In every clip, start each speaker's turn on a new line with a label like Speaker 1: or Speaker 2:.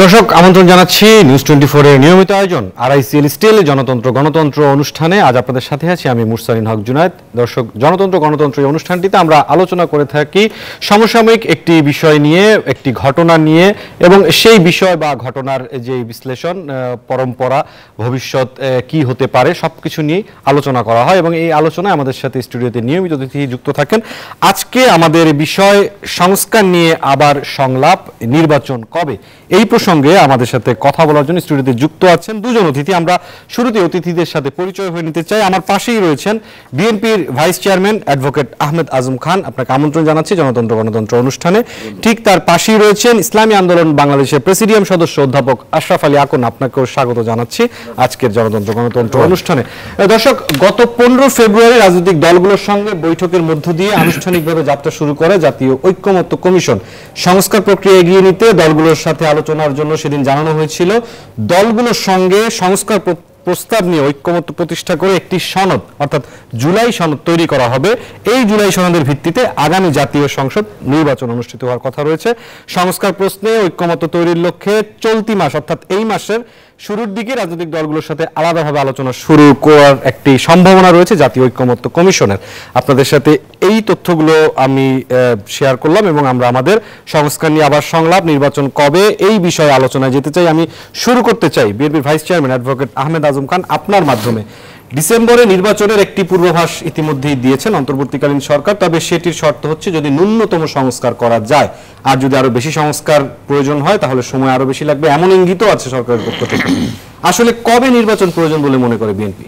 Speaker 1: দর্শক আমন্ত্রণ জানাচ্ছি নিউজ 24 এর নিয়মিত আয়োজন আরআইসিএল স্টিল জনতন্ত্র গণতন্ত্র অনুষ্ঠানে। আজ আপনাদের সাথে আছি আমি মুরসালিন হক জুনায়েদ। দর্শক, জনতন্ত্র গণতন্ত্র এই অনুষ্ঠানটিতে আমরা আলোচনা করে থাকি সমসাময়িক একটি বিষয় নিয়ে, একটি ঘটনা নিয়ে, এবং সেই বিষয় বা ঘটনার যে বিশ্লেষণ, পরম্পরা, ভবিষ্যৎ কি হতে পারে সবকিছু নিয়ে আলোচনা করা হয়। এবং এই আলোচনায় আমাদের সাথে স্টুডিওতে নিয়মিত অতিথি যুক্ত থাকেন। আজকে আমাদের বিষয় সংস্কার নিয়ে আবার সংলাপ, নির্বাচন কবে। এই প্রসঙ্গে আমাদের সাথে কথা বলার জন্য স্টুডিওতে যুক্ত আছেন দুজন অতিথি। আমরা শুরুতে অতিথিদের সাথে পরিচয় হয়ে নিতে চাই। আমার পাশেই রয়েছেন বিএনপির vice chairman advocate Ahmed Azam খান, আপনাকে আমন্ত্রণ জানাচ্ছি জনতন্ত্র গণতন্ত্র অনুষ্ঠানে। ঠিক তার পাশেই রয়েছেন ইসলামী আন্দোলন বাংলাদেশের প্রেসিডিয়াম সদস্য অধ্যাপক আশরাফ আলী আকন, আপনাকেও স্বাগত জানাচ্ছি আজকের জনতন্ত্র গণতন্ত্র অনুষ্ঠানে। দর্শক, গত 15 ফেব্রুয়ারি রাজনৈতিক দলগুলোর সঙ্গে বৈঠকের মধ্য দিয়ে আনুষ্ঠানিকভাবে যাত্রা শুরু করে জাতীয় ঐক্যমত্য কমিশন। সংস্কার প্রক্রিয়া এগিয়ে নিতে দলগুলোর সাথে আলোচনার জন্য সেদিন জানানো হয়েছিল দলগুলোর সঙ্গে সংস্কার প্রস্তাব নিয়ে ঐক্যমত্য প্রতিষ্ঠা করে একটি সনদ অর্থাৎ জুলাই সনদ তৈরি করা হবে। এই জুলাই সনদের ভিত্তিতে আগামী জাতীয় সংসদ নির্বাচন অনুষ্ঠিত হওয়ার কথা রয়েছে। সংস্কার প্রশ্নে ঐক্যমত্য তৈরির লক্ষ্যে চলতি মাস অর্থাৎ এই মাসের শুরুর দিকে রাজনৈতিক দলগুলোর সাথে আলাদাভাবে আলোচনা শুরু করার একটি সম্ভাবনা রয়েছে জাতীয় ঐক্যমত্য কমিশনের। আপনাদের সাথে এই তথ্যগুলো আমি শেয়ার করলাম এবং আমরা আমাদের সংস্কার নিয়ে আবার সংলাপ, নির্বাচন কবে, এই বিষয়ে আলোচনায় যেতে চাই। আমি শুরু করতে চাই বিএনপির vice chairman advocate Ahmed Azam Khan, আপনার মাধ্যমে। ডিসেম্বরে নির্বাচনের একটি পূর্বাভাস ইতিমধ্যেই দিয়েছেন অন্তর্বর্তীকালীন সরকার, তবে সেটির শর্ত হচ্ছে যদি ন্যূনতম সংস্কার করা যায়, আর যদি আরো বেশি সংস্কার প্রয়োজন হয় তাহলে সময় আরো বেশি লাগবে, এমন ইঙ্গিতও আছে সরকারের পক্ষ থেকে। আসলে কবে নির্বাচন প্রয়োজন বলে মনে করে বিএনপি?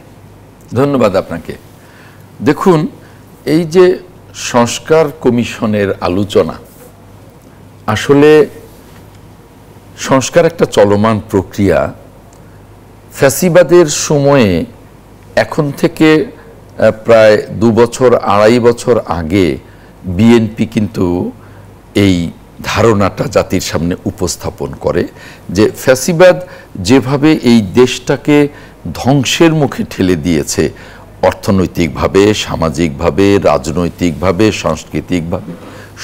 Speaker 2: ধন্যবাদ আপনাকে। দেখুন, এই যে সংস্কার কমিশনের আলোচনা, আসলে সংস্কার একটা চলমান প্রক্রিয়া। ফ্যাসিবাদের সময়ে এখন থেকে প্রায় 2 বছর 2.5 বছর আগে বিএনপি কিন্তু এই ধারণাটা জাতির সামনে উপস্থাপন করে যে ফ্যাসিবাদ যেভাবে এই দেশটাকে ধ্বংসের মুখে ঠেলে দিয়েছে, অর্থনৈতিকভাবে, সামাজিকভাবে, রাজনৈতিকভাবে, সাংস্কৃতিকভাবে,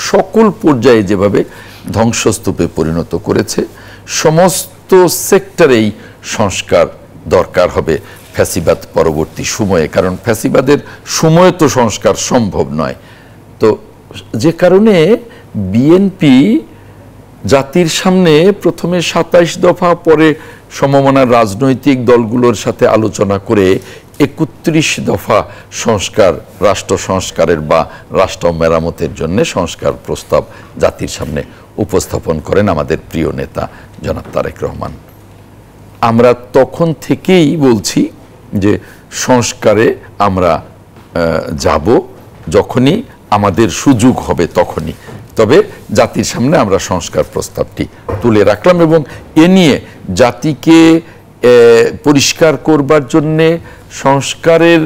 Speaker 2: সকল পর্যায়ে যেভাবে ধ্বংসস্তূপে পরিণত করেছে, সমস্ত সেক্টরেই সংস্কার দরকার হবে ফ্যাসিবাদ পরবর্তী সময়ে। কারণ ফ্যাসিবাদের সময়ে তো সংস্কার সম্ভব নয়। তো যে কারণে বিএনপি জাতির সামনে প্রথমে 27 দফা, পরে সমমনার রাজনৈতিক দলগুলোর সাথে আলোচনা করে 31 দফা সংস্কার, রাষ্ট্র সংস্কারের বা রাষ্ট্র মেরামতের জন্য সংস্কার প্রস্তাব জাতির সামনে উপস্থাপন করেন আমাদের প্রিয় নেতা জনাব তারেক রহমান। আমরা তখন থেকেই বলছি যে সংস্কারে আমরা যাব, যখনই আমাদের সুযোগ হবে তখনই। তবে জাতির সামনে আমরা সংস্কার প্রস্তাবটি তুলে রাখলাম এবং এ নিয়ে জাতিকে পরিষ্কার করবার জন্যে সংস্কারের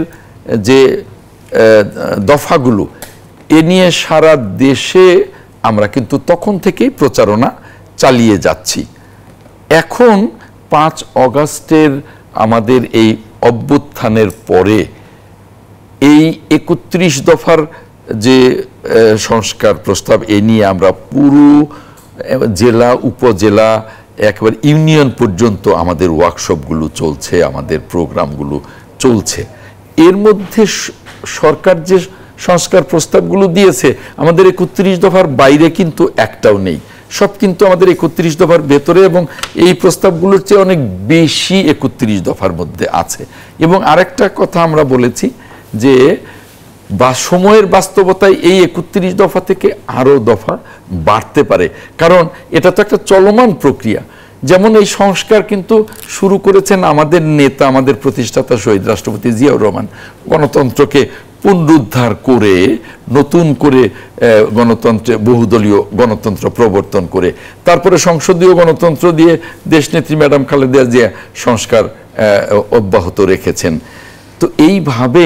Speaker 2: যে দফাগুলো, এ নিয়ে সারা দেশে আমরা কিন্তু তখন থেকেই প্রচারণা চালিয়ে যাচ্ছি। এখন 5 অগাস্টের আমাদের এই অভ্যুত্থানের পরে এই 31 দফার যে সংস্কার প্রস্তাব, এ নিয়ে আমরা পুরো জেলা, উপজেলা, একেবারে ইউনিয়ন পর্যন্ত আমাদের ওয়ার্কশপগুলো চলছে, আমাদের প্রোগ্রামগুলো চলছে। এর মধ্যে সরকার যে সংস্কার প্রস্তাবগুলো দিয়েছে আমাদের 31 দফার বাইরে কিন্তু একটাও নেই, সব কিন্তু আমাদের 31 দফার ভেতরে এবং এই প্রস্তাবগুলোর চেয়ে অনেক বেশি 31 দফার মধ্যে আছে। এবং আরেকটা কথা আমরা বলেছি যে সময়ের বাস্তবতায় এই 31 দফা থেকে আরো দফা বাড়তে পারে, কারণ এটা তো একটা চলমান প্রক্রিয়া। যেমন এই সংস্কার কিন্তু শুরু করেছেন আমাদের নেতা, আমাদের প্রতিষ্ঠাতা শহীদ রাষ্ট্রপতি জিয়াউর রহমান, গণতন্ত্রকে পুনরুদ্ধার করে নতুন করে গণতন্ত্রে বহুদলীয় গণতন্ত্র প্রবর্তন করে, তারপরে সংসদীয় গণতন্ত্র দিয়ে দেশনেত্রী ম্যাডাম খালেদা জিয়া সংস্কার অব্যাহত রেখেছেন। তো এইভাবে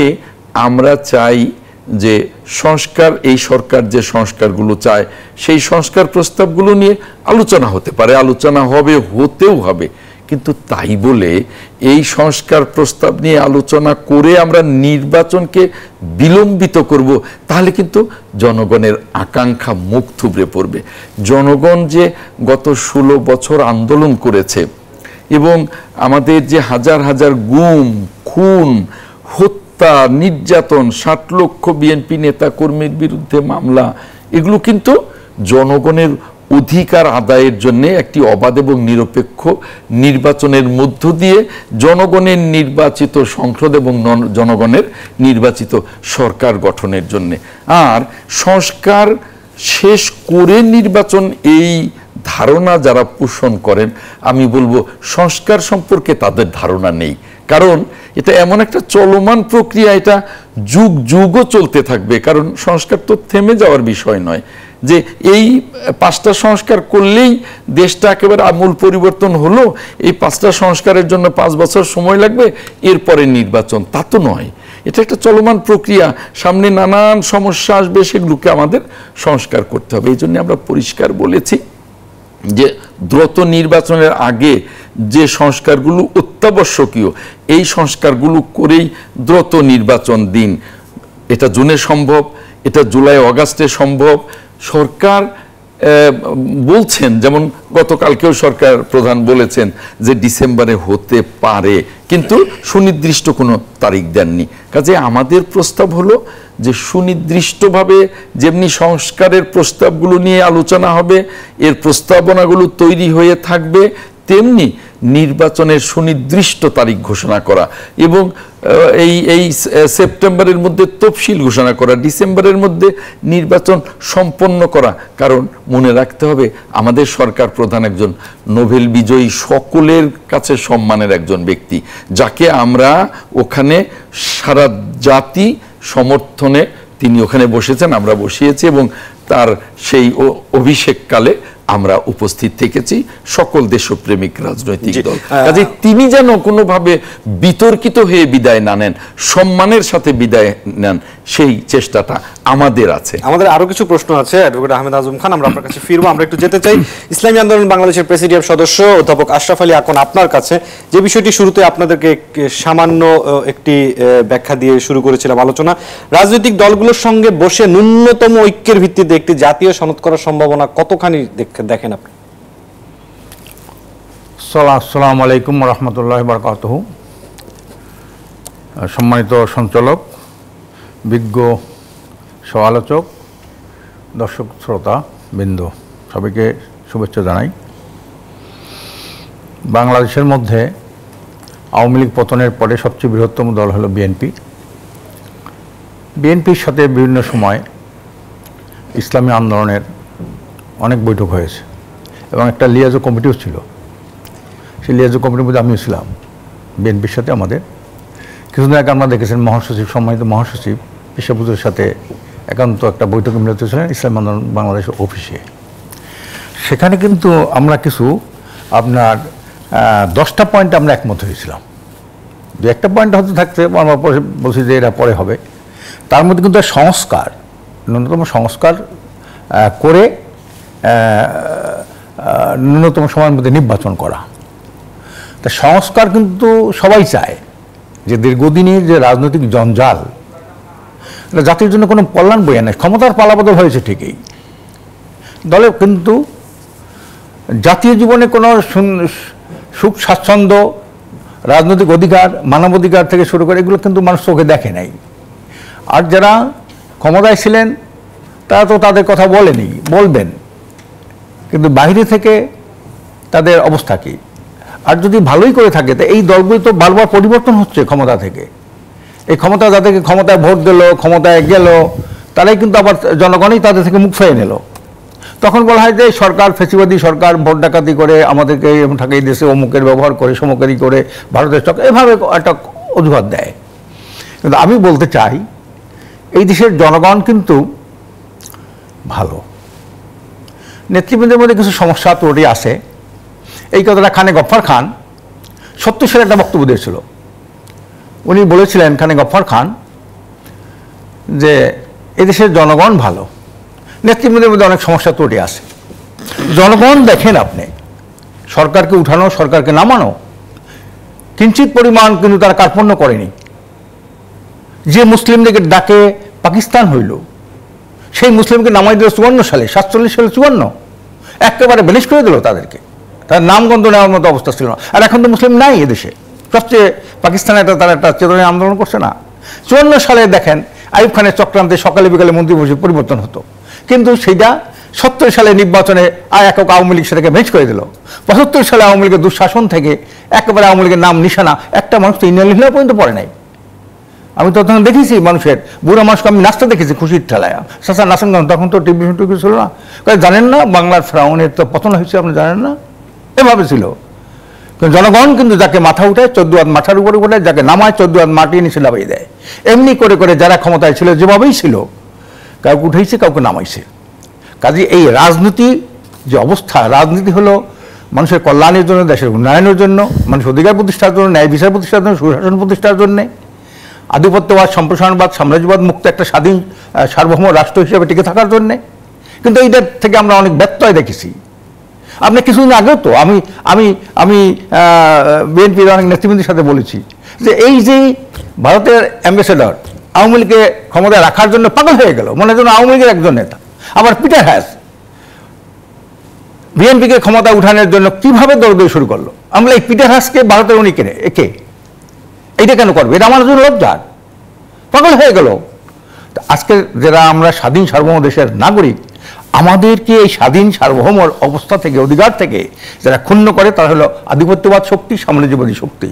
Speaker 2: আমরা চাই যে সংস্কার, এই সরকার যে সংস্কারগুলো চায় সেই সংস্কার প্রস্তাবগুলো নিয়ে আলোচনা হতে পারে, আলোচনা হবে, হতেও হবে, কিন্তু তাই বলে এই সংস্কার প্রস্তাব নিয়ে আলোচনা করে আমরা নির্বাচনকে বিলম্বিত করব, তাহলে কিন্তু জনগণের আকাঙ্ক্ষা মুখ থুবড়ে পড়বে। জনগণ যে গত 16 বছর আন্দোলন করেছে এবং আমাদের যে হাজার হাজার গুম, খুন, হত্যা, নির্যাতন, 60 লক্ষ বিএনপি নেতা কর্মীর বিরুদ্ধে মামলা, এগুলো কিন্তু জনগণের অধিকার আদায়ের জন্য একটি অবাধ এবং নিরপেক্ষ নির্বাচনের মধ্য দিয়ে জনগণের নির্বাচিত সংসদ এবং জনগণের নির্বাচিত সরকার গঠনের জন্য। আর সংস্কার শেষ করে নির্বাচন, এই ধারণা যারা পোষণ করেন, আমি বলবো সংস্কার সম্পর্কে তাদের ধারণা নেই। কারণ এটা এমন একটা চলমান প্রক্রিয়া, এটা যুগ যুগও চলতে থাকবে। কারণ সংস্কার তো থেমে যাওয়ার বিষয় নয় যে এই 5টা সংস্কার করলেই দেশটা একেবারে আমূল পরিবর্তন হলো, এই 5টা সংস্কারের জন্য 5 বছর সময় লাগবে, এরপরে নির্বাচন, তা তো নয়। এটা একটা চলমান প্রক্রিয়া, সামনে নানান সমস্যা আসবে, সেগুলোকে আমাদের সংস্কার করতে হবে। এই জন্য আমরা পরিষ্কার বলেছি যে দ্রুত নির্বাচনের আগে যে সংস্কারগুলো অত্যাবশ্যকীয়, এই সংস্কারগুলো করেই দ্রুত নির্বাচন দিন। এটা জুনে সম্ভব, এটা জুলাই অগাস্টে সম্ভব। সরকার বলছেন, যেমন গতকালকেও সরকার প্রধান বলেছেন যে ডিসেম্বরে হতে পারে, কিন্তু সুনির্দিষ্ট কোনো তারিখ দেননি। কাজে আমাদের প্রস্তাব হলো যে সুনির্দিষ্টভাবে যেমনি সংস্কারের প্রস্তাবগুলো নিয়ে আলোচনা হবে, এর প্রস্তাবনাগুলো তৈরি হয়ে থাকবে, তেমনি নির্বাচনের সুনির্দিষ্ট তারিখ ঘোষণা করা এবং এই সেপ্টেম্বরের মধ্যে তফসিল ঘোষণা করা, ডিসেম্বরের মধ্যে নির্বাচন সম্পন্ন করা। কারণ মনে রাখতে হবে, আমাদের সরকার প্রধান একজন নোবেল বিজয়ী, সকলের কাছে সম্মানের একজন ব্যক্তি, যাকে আমরা ওখানে সারা জাতি সমর্থনে তিনি ওখানে বসেছেন, আমরা বসিয়েছি এবং তার সেই অভিষেককালে আমরা উপস্থিত থেকেছি, সকল দেশপ্রেমিক রাজনৈতিক দল। কাজে তিনি যেন কোনোভাবে বিতর্কিত হয়ে বিদায় না নেন, সম্মানের সাথে বিদায় নেন, সেই চেষ্টাটা আমাদের আছে।
Speaker 1: আমাদের আরো কিছু প্রশ্ন আছে অ্যাডভোকেট আহমেদ আজম খান, আমরা আপনার কাছে ফিরবো। আমরা একটু যেতে চাই ইসলামী আন্দোলন বাংলাদেশের প্রেসিডিয়াম সদস্য অধ্যাপক আশরাফ আলী আকন, আপনার কাছে। যে বিষয়টি শুরুতে আপনাদেরকে সামান্য একটি ব্যাখ্যা দিয়ে শুরু করেছিলাম আলোচনা, রাজনৈতিক দলগুলোর সঙ্গে বসে ন্যূনতম ঐক্যের ভিত্তিতে একটি জাতীয় সনদ করার সম্ভাবনা কতখানি দেখেন আপনি?
Speaker 3: আসসালামু আলাইকুম ওয়া রাহমাতুল্লাহি ওয়া বারাকাতুহু। সম্মানিত সঞ্চালক, বিজ্ঞ সহ-আলোচক, দর্শক শ্রোতা বৃন্দ, সবাইকে শুভেচ্ছা জানাই। বাংলাদেশের মধ্যে আওয়ামী লীগ পতনের পরে সবচেয়ে বৃহত্তম দল হলো বিএনপি। বিএনপির সাথে বিভিন্ন সময় ইসলামী আন্দোলনের অনেক বৈঠক হয়েছে এবং একটা লিয়াজো কমিটিও ছিল। সেই লিয়াজো কমিটির মধ্যে আমিও ছিলাম বিএনপির সাথে। আমাদের কিছুদিন আগে আমরা দেখেছেন মহাসচিব, সম্মানিত মহাসচিব পেশাপুজোর সাথে একান্ত একটা বৈঠকে মিলিত ছিলেন ইসলামী আন্দোলন বাংলাদেশের অফিসে। সেখানে কিন্তু আমরা কিছু আপনার 10টা পয়েন্ট আমরা একমত হয়েছিলাম। দু একটা পয়েন্ট হয়তো থাকতে আমরা বলছি যে এরা পরে হবে। তার মধ্যে কিন্তু সংস্কার, ন্যূনতম সংস্কার করে ন্যূনতম সময়ের মধ্যে নির্বাচন করা। তা সংস্কার কিন্তু সবাই চায়, যে দীর্ঘদিনের যে রাজনৈতিক জঞ্জাল, এটা জাতির জন্য কোনো কল্যাণ বয়ে নেই। ক্ষমতার পালাবদল হয়েছে ঠিকই, দলে কিন্তু জাতীয় জীবনে কোনো সুখ স্বাচ্ছন্দ্য, রাজনৈতিক অধিকার, মানবাধিকার থেকে শুরু করে এগুলো কিন্তু মানুষ চোখে দেখে নাই। আর যারা ক্ষমতায় ছিলেন তারা তো তাদের কথা বলেনি, বলবেন, কিন্তু বাইরে থেকে তাদের অবস্থা কী? আর যদি ভালোই করে থাকে, তো এই দলগুলি তো বারবার পরিবর্তন হচ্ছে ক্ষমতা থেকে। এই ক্ষমতা যাদেরকে ক্ষমতায় ভোট দিল, ক্ষমতায় গেল, তারাই কিন্তু আবার জনগণই তাদের থেকে মুখ ফেরে নিল। তখন বলা হয় যে সরকার ফেসিবাদী সরকার, ভোট ডাকাতি করে আমাদেরকে থাকে এই দেশে অমুকের ব্যবহার করে, সমুকেরই করে, ভারতের চক্র, এভাবে একটা অজুহাত দেয়। কিন্তু আমি বলতে চাই, এই দেশের জনগণ কিন্তু ভালো। নেতৃবৃন্দের মধ্যে কিছু সমস্যা ত্রুটি আছে। এই কথাটা খানে গফফার খান 70 সালে একটা বক্তব্য দিয়েছিল। উনি বলেছিলেন, খানে গফফার খান, যে এদেশের জনগণ ভালো, নেতৃবৃন্দের মধ্যে অনেক সমস্যা ত্রুটি আছে। জনগণ দেখেন আপনি, সরকারকে উঠানো, সরকারকে নামানো, কিঞ্চিত পরিমাণ কিন্তু তারা কার্পণ্য করেনি। যে মুসলিমদেরকে ডাকে পাকিস্তান হইল, সেই মুসলিমকে নামাই দিল 54 সালে, 47 সালে 54, একেবারে বেনিশ করে দিল তাদেরকে। তার নামগন্ধ নেওয়ার মতো অবস্থা ছিল না। আর এখন তো মুসলিম নাই এদেশে, সবচেয়ে পাকিস্তানে তারা একটা চেতনা আন্দোলন করছে না। 54 সালে দেখেন আইয়ুব খানের চক্রান্তে সকালে বিকালে মন্ত্রী পরিবর্তন হতো, কিন্তু সেইটা 70 সালে নির্বাচনে একক আওয়ামী লীগ সেটাকে ভেজ করে দিল। 75 সালে আওয়ামী লীগের দুঃশাসন থেকে একেবারে আওয়ামী লীগের নাম নিশানা একটা মানুষ তো ইন্ডিয়ান লিখলেও পর্যন্ত পড়ে নাই। আমি তো তখন দেখেছি মানুষের, বুড়া মানুষকে আমি নাচতে দেখেছি খুশির ঠেলায়। সাসা নাচেন, তখন তো টিভি ছিল না, জানেন না বাংলার ফেরাউনের তো পতন হয়েছে, আপনি জানেন না, এভাবে ছিল। জনগণ কিন্তু যাকে মাথা উঠায় 14 হাত মাথার উপরে উঠায়, যাকে নামায় 14 হাত মাটিয়ে নিচে নামিয়ে দেয়। এমনি করে করে যারা ক্ষমতায় ছিল যেভাবেই ছিল, কাউকে উঠাইছে কাউকে নামাইছে। কাজে এই রাজনীতি যে অবস্থা, রাজনীতি হলো মানুষের কল্যাণের জন্য, দেশের উন্নয়নের জন্য, মানুষের অধিকার প্রতিষ্ঠার জন্য, ন্যায় বিচার প্রতিষ্ঠার জন্য, সুশাসন প্রতিষ্ঠার জন্যে, আধিপত্যবাদ, সম্প্রসারণবাদ, সাম্রাজ্যবাদ মুক্ত একটা স্বাধীন সার্বভৌম রাষ্ট্র হিসেবে টিকে থাকার জন্যে। কিন্তু এইটার থেকে আমরা অনেক ব্যত্যয় দেখেছি। আপনি কিছুদিন আগেও তো আমি বিএনপির অনেক নেতৃবৃন্দের সাথে বলেছি যে এই যে ভারতের অ্যাম্বাসেডর আওয়ামী লীগকে ক্ষমতায় রাখার জন্য পাগল হয়ে গেল, মনে হয় আওয়ামী লীগের একজন নেতা। আবার পিটার হ্যাস বিএনপিকে ক্ষমতা উঠানোর জন্য কিভাবে দৌড়দৌড়ি শুরু করলো। আমরা এই পিটার হ্যাসকে ভারতের উনি কেনে একে এইটা কেন করবে? এটা আমার জন্য লজ্জার, পাগল হয়ে গেল। আজকে যারা আমরা স্বাধীন সার্বভৌম দেশের নাগরিক, আমাদেরকে এই স্বাধীন সার্বভৌম অবস্থা থেকে, অধিকার থেকে যারা ক্ষুণ্ণ করে তারা হলো আধিপত্যবাদ শক্তি, সাম্রাজ্যবাদী শক্তি।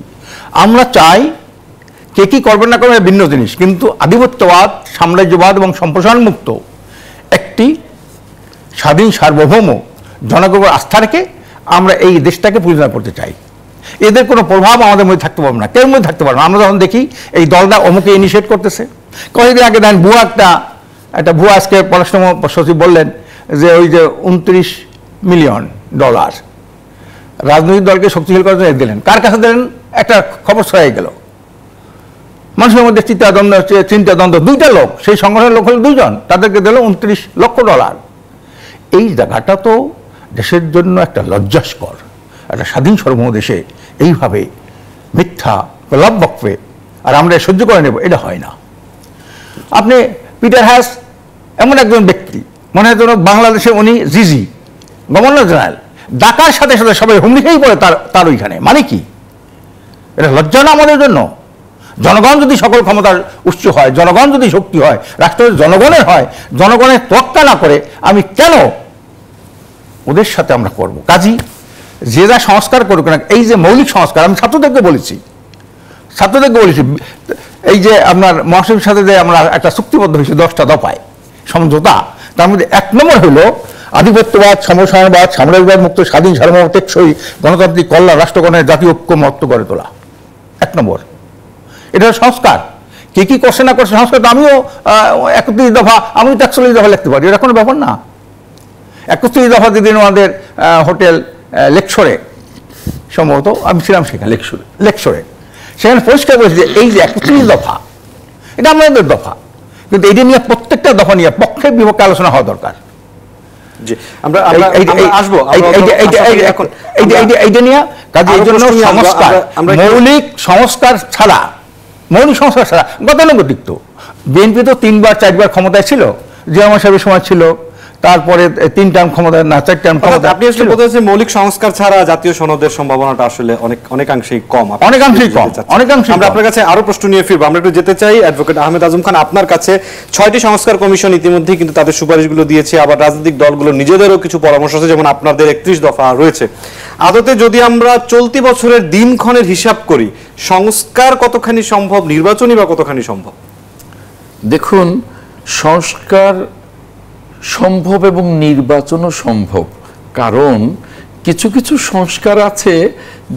Speaker 3: আমরা চাই কে কি করবেন না করবেন ভিন্ন জিনিস, কিন্তু আধিপত্যবাদ, সাম্রাজ্যবাদ এবং সম্প্রসারণ মুক্ত একটি স্বাধীন সার্বভৌম জনগণের আস্থা রেখে আমরা এই দেশটাকে পরিচালনা করতে চাই। এদের কোনো প্রভাব আমাদের মধ্যে থাকতে পারবে না, কেউ মধ্যে থাকতে পারবে না। আমরা যখন দেখি এই দলটা অমুকে ইনিশিয়েট করতেছে, কয়েকদিন আগে দেন ভুয়া একটা ভুয়া, আজকে পররাষ্ট্র সচিব বললেন যে ওই যে $29 মিলিয়ন রাজনৈতিক দলকে শক্তিশালী করার জন্য দিলেন। কার কাছে দিলেন? একটা খবর ছড়াই গেল, মানুষের মধ্যে চিন্তা দ্বন্দ্ব, দুইটা লোক, সেই সংগঠনের লোক হলো দুইজন, তাদেরকে দিল $29 লক্ষ। এই জায়গাটা তো দেশের জন্য একটা লজ্জাস্কর। একটা স্বাধীন সার্বভৌম দেশে এইভাবে মিথ্যা প্রলাপ বকবে আর আমরা সহ্য করে নেব, এটা হয় না। আপনি পিটার হ্যাস এমন একজন ব্যক্তি, মনে হয় যেন বাংলাদেশে উনি জিজি গভর্নর জেনারেল, ডাকার সাথে সাথে সবাই হুমড়ি খেয়েই পড়ে তার ওইখানে। মানে কি? এটা লজ্জা না আমাদের জন্য? জনগণ যদি সকল ক্ষমতার উৎস হয়, জনগণ যদি শক্তি হয়, রাষ্ট্র জনগণের হয়, জনগণের তোয়াক্কা না করে আমি কেন ওদের সাথে আমরা করব? কাজী যে যা সংস্কার করুক না, এই যে মৌলিক সংস্কার, আমি ছাত্রদেরকে বলেছি এই যে আপনার মহাসচিবের সাথে যে আমরা একটা চুক্তিবদ্ধ হয়েছি 10টা দফায় সমঝোতা, তার মধ্যে 1 নম্বর হলো আধিপত্যবাদ, সম্প্রসারণবাদ, সাম্রাজ্যবাদ মুক্ত স্বাধীন সার্বভৌম টেকসই গণতান্ত্রিক কল্যাণ রাষ্ট্রগণের জাতীয় ঐক্যমত্য গড়ে তোলা। 1 নম্বর। এটা সংস্কার। কি কি করছে না করছে সংস্কার, তো আমিও 31 দফা, আমি তো 41 দফা লিখতে পারি, এটা কোনো ব্যাপার না। 31 দফা যেদিন আমাদের হোটেল লেকশরে, সম্ভবত আমি ছিলাম সেখানে, লেকশরে, সেখানে পরিষ্কার বলেছে যে এই যে 31 দফা এটা আমাদের দফা, কিন্তু এটা নিয়ে প্রত্যেকটা দফা নিয়ে পক্ষে বিপক্ষে আলোচনা হওয়া দরকার। এইটা নিয়ে কাজে এই জন্য সংস্কার, মৌলিক সংস্কার ছাড়া গতানুগতিক তো বিএনপি তো 3বার 4বার ক্ষমতায় ছিল, জিয়া সাহেবের সময় ছিল, তারপরে 3 টার্ম ক্ষমতা না 4 টার্ম ক্ষমতা।
Speaker 1: আপনি আসলে বলতে চাচ্ছেন মৌলিক সংস্কার ছাড়া জাতীয় সনদের সম্ভাবনাটা আসলে অনেকাংশেই কম। আমরা আপনার কাছে আরো প্রশ্ন নিয়ে ফিরবো। আমরা একটু যেতে চাই অ্যাডভোকেট আহমেদ আজম খান, আপনার কাছে 6টি সংস্কার কমিশন ইতিমধ্যেই কিন্তু তাদের সুপারিশগুলো দিয়েছে, আবার রাজনৈতিক দলগুলো নিজেদেরও কিছু পরামর্শ আছে, যেমন আপনাদের 31 দফা রয়েছে। আদতে যদি আমরা চলতি বছরের দিনক্ষণের হিসাব করি, সংস্কার কতখানি সম্ভব, নির্বাচনই বা কতখানি সম্ভব?
Speaker 2: দেখুন, সংস্কার সম্ভব এবং নির্বাচনও সম্ভব, কারণ কিছু কিছু সংস্কার আছে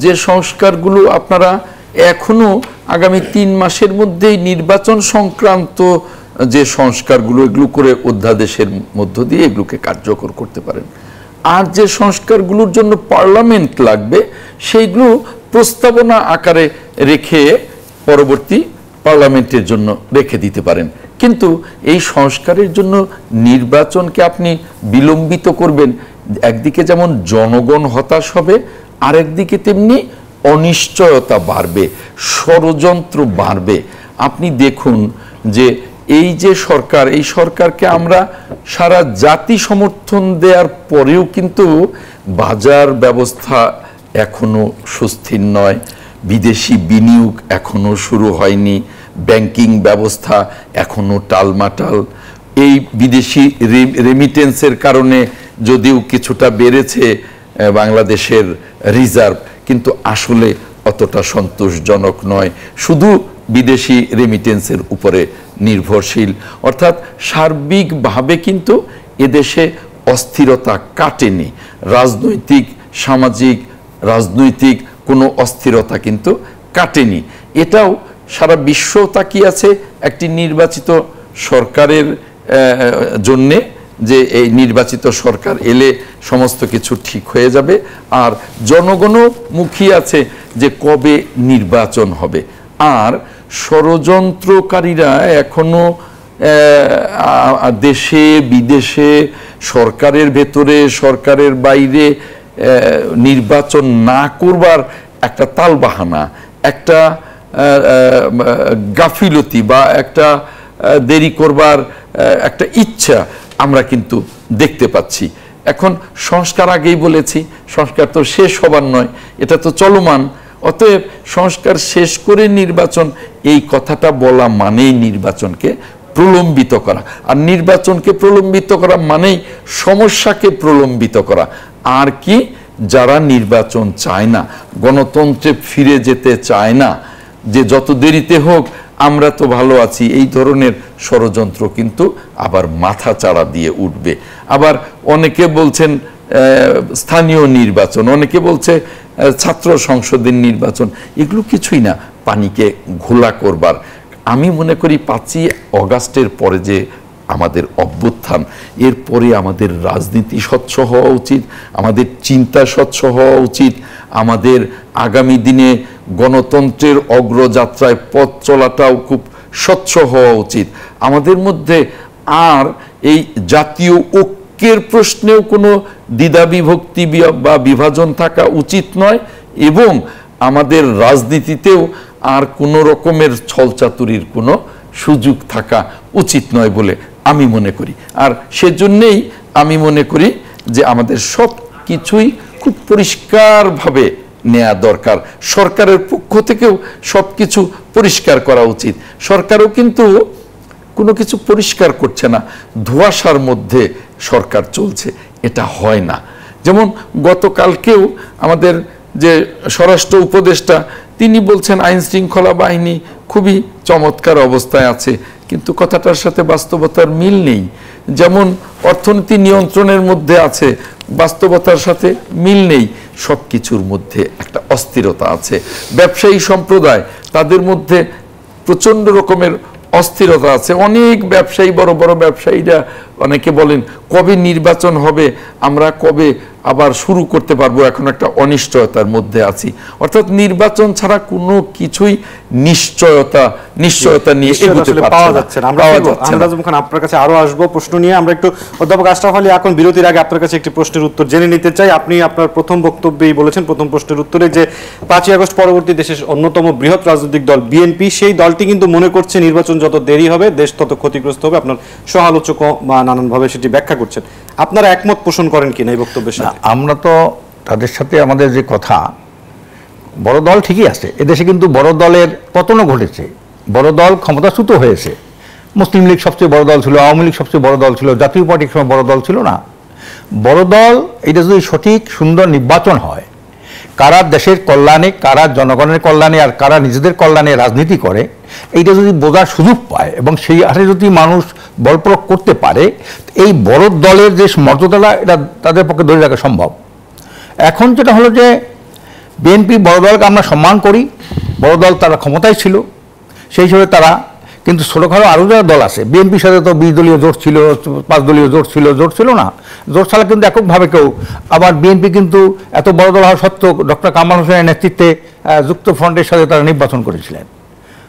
Speaker 2: যে সংস্কারগুলো আপনারা এখনো আগামী 3 মাসের মধ্যেই নির্বাচন সংক্রান্ত যে সংস্কারগুলো এগুলো করে অধ্যাদেশের মধ্য দিয়ে এগুলোকে কার্যকর করতে পারেন। আর যে সংস্কারগুলোর জন্য পার্লামেন্ট লাগবে সেইগুলো প্রস্তাবনা আকারে রেখে পরবর্তী পার্লামেন্টের জন্য রেখে দিতে পারেন। কিন্তু এই সংস্কারের জন্য নির্বাচনকে আপনি বিলম্বিত করবেন, একদিকে যেমন জনগণ হতাশ হবে, আর একদিকে তেমনি অনিশ্চয়তা বাড়বে, ষড়যন্ত্র বাড়বে। আপনি দেখুন যে এই যে সরকার, এই সরকারকে আমরা সারা জাতি সমর্থন দেওয়ার পরেও কিন্তু বাজার ব্যবস্থা এখনো সুস্থির নয়, বিদেশি বিনিয়োগ এখনো শুরু হয়নি, ব্যাংকিং ব্যবস্থা এখনো টালমাটাল। এই বিদেশি রেমিটেন্সের কারণে যদিও কিছুটা বেড়েছে বাংলাদেশের রিজার্ভ, কিন্তু আসলে অতটা সন্তোষজনক নয়, শুধু বিদেশি রেমিটেন্সের উপরে নির্ভরশীল। অর্থাৎ সার্বিকভাবে কিন্তু এদেশে অস্থিরতা কাটেনি, রাজনৈতিক সামাজিক রাজনৈতিক কোনো অস্থিরতা কিন্তু কাটেনি। এটাও সারা বিশ্ব তাকিয়ে আছে একটি নির্বাচিত সরকারের জন্যে, যে এই নির্বাচিত সরকার এলে সমস্ত কিছু ঠিক হয়ে যাবে, আর জনগণও মুখিয়ে আছে যে কবে নির্বাচন হবে। আর ষড়যন্ত্রকারীরা এখনো দেশে বিদেশে, সরকারের ভেতরে সরকারের বাইরে নির্বাচন না করবার একটা তালবাহানা, একটা গাফিলতি বা একটা দেরি করবার একটা ইচ্ছা আমরা কিন্তু দেখতে পাচ্ছি। এখন সংস্কার, আগেই বলেছি, সংস্কার তো শেষ হবার নয়, এটা তো চলমান। অতএব সংস্কার শেষ করে নির্বাচন, এই কথাটা বলা মানেই নির্বাচনকে প্রলম্বিত করা, আর নির্বাচনকে প্রলম্বিত করা মানেই সমস্যাকে প্রলম্বিত করা। আর কি, যারা নির্বাচন চায় না, গণতন্ত্রে ফিরে যেতে চায় না, যে যত দেরিতে হোক আমরা তো ভালো আছি, এই ধরনের ষড়যন্ত্র কিন্তু আবার মাথা চাড়া দিয়ে উঠবে। আবার অনেকে বলছেন স্থানীয় নির্বাচন, অনেকে বলছে ছাত্র সংসদের নির্বাচন, এগুলো কিছুই না, পানিকে ঘোলা করবার। আমি মনে করি 5ই অগাস্টের পরে যে আমাদের অভ্যুত্থান, এরপরে আমাদের রাজনীতি স্বচ্ছ হওয়া উচিত, আমাদের চিন্তা স্বচ্ছ হওয়া উচিত, আমাদের আগামী দিনে গণতন্ত্রের অগ্রযাত্রায় পথ চলাটাও খুব স্বচ্ছ হওয়া উচিত। আমাদের মধ্যে আর এই জাতীয় ঐক্যের প্রশ্নেও কোনো দ্বিধা বিভক্তি বা বিভাজন থাকা উচিত নয়, এবং আমাদের রাজনীতিতেও আর কোনো রকমের ছলচাতুরির কোনো সুযোগ থাকা উচিত নয় বলে আমি মনে করি। আর সেজন্যেই আমি মনে করি যে আমাদের সব কিছুই খুব পরিষ্কারভাবে নেওয়া দরকার। সরকারের পক্ষ থেকেও সব কিছু পরিষ্কার করা উচিত। সরকারও কিন্তু কোনো কিছু পরিষ্কার করছে না, ধোঁয়াশার মধ্যে সরকার চলছে, এটা হয় না। যেমন গতকালকেও আমাদের যে স্বরাষ্ট্র উপদেষ্টা, তিনি বলছেন আইন শৃঙ্খলা বাহিনী খুবই চমৎকার অবস্থায় আছে, কিন্তু কথাটার সাথে বাস্তবতার মিল নেই। যেমন অর্থনীতি নিয়ন্ত্রণের মধ্যে আছে, বাস্তবতার সাথে মিল নেই। সব কিছুর মধ্যে একটা অস্থিরতা আছে। ব্যবসায়ী সম্প্রদায়, তাদের মধ্যে প্রচণ্ড রকমের অস্থিরতা আছে। অনেক ব্যবসায়ী, বড় বড় ব্যবসায়ীরা অনেকে বলেন কবে নির্বাচন হবে, আমরা কবে আবার শুরু করতে পারবো, এখন একটা অনিশ্চয়তার মধ্যে আছি। অর্থাৎ নির্বাচন ছাড়া কোনো কিছুই নিশ্চয়তা নিয়ে এগোতে পাওয়া যাচ্ছে না।
Speaker 1: আমরা যখন আপনার কাছে আরো আসবো প্রশ্ন নিয়ে, আমরা একটু অধ্যাপক আশরাফ আলী, এখন বিরতির আগে আপনার কাছে একটি প্রশ্নের উত্তর জেনে নিতে চাই। আপনি আপনার প্রথম বক্তব্যেই বলেছেন, প্রথম প্রশ্নের উত্তরে, যে 5ই আগস্ট পরবর্তী দেশের অন্যতম বৃহৎ রাজনৈতিক দল বিএনপি, সেই দলটি কিন্তু মনে করছে নির্বাচন যত দেরি হবে দেশ তত ক্ষতিগ্রস্ত হবে। আপনার সমালোচক বা নানানভাবে সেটি ব্যাখ্যা করছেন, আপনারা একমত পোষণ করেন কিনা এই বক্তব্যের সাথে?
Speaker 3: আমরা তো তাদের সাথে আমাদের যে কথা, বড় দল ঠিকই আছে এদেশে, কিন্তু বড় দলের পতনও ঘটেছে, বড় দল ক্ষমতাচ্যুত হয়েছে। মুসলিম লীগ সবচেয়ে বড় দল ছিল, আওয়ামী লীগ সবচেয়ে বড় দল ছিল, জাতীয় পার্টি সময় বড় দল ছিল না। বড় দল, এটা যদি সঠিক সুন্দর নির্বাচন হয়, কারা দেশের কল্যাণে, কারা জনগণের কল্যাণে, আর কারা নিজেদের কল্যাণে রাজনীতি করে, এইটা যদি বোঝার সুযোগ পায় এবং সেই হারে যদি মানুষ বল প্রয়োগ করতে পারে, এই বড় দলের যে মর্যাদাটা, এটা তাদের পক্ষে ধরে রাখা সম্ভব। এখন যেটা হলো যে বিএনপি বড় দলকে আমরা সম্মান করি, বড় দল তারা ক্ষমতায় ছিল, সেই হিসেবে তারা, কিন্তু ছোটোখাটো আরও যারা দল আছে, বিএনপির সাথে তো 20 দলীয় জোট ছিল, 5 দলীয় জোট ছিল না, জোট ছাড়া কিন্তু এককভাবে কেউ। আবার বিএনপি কিন্তু এত বড় দল হওয়া সত্ত্বেও ডক্টর কামাল হোসেনের নেতৃত্বে যুক্ত ফ্রন্টের সাথে তারা নির্বাচন করেছিলেন।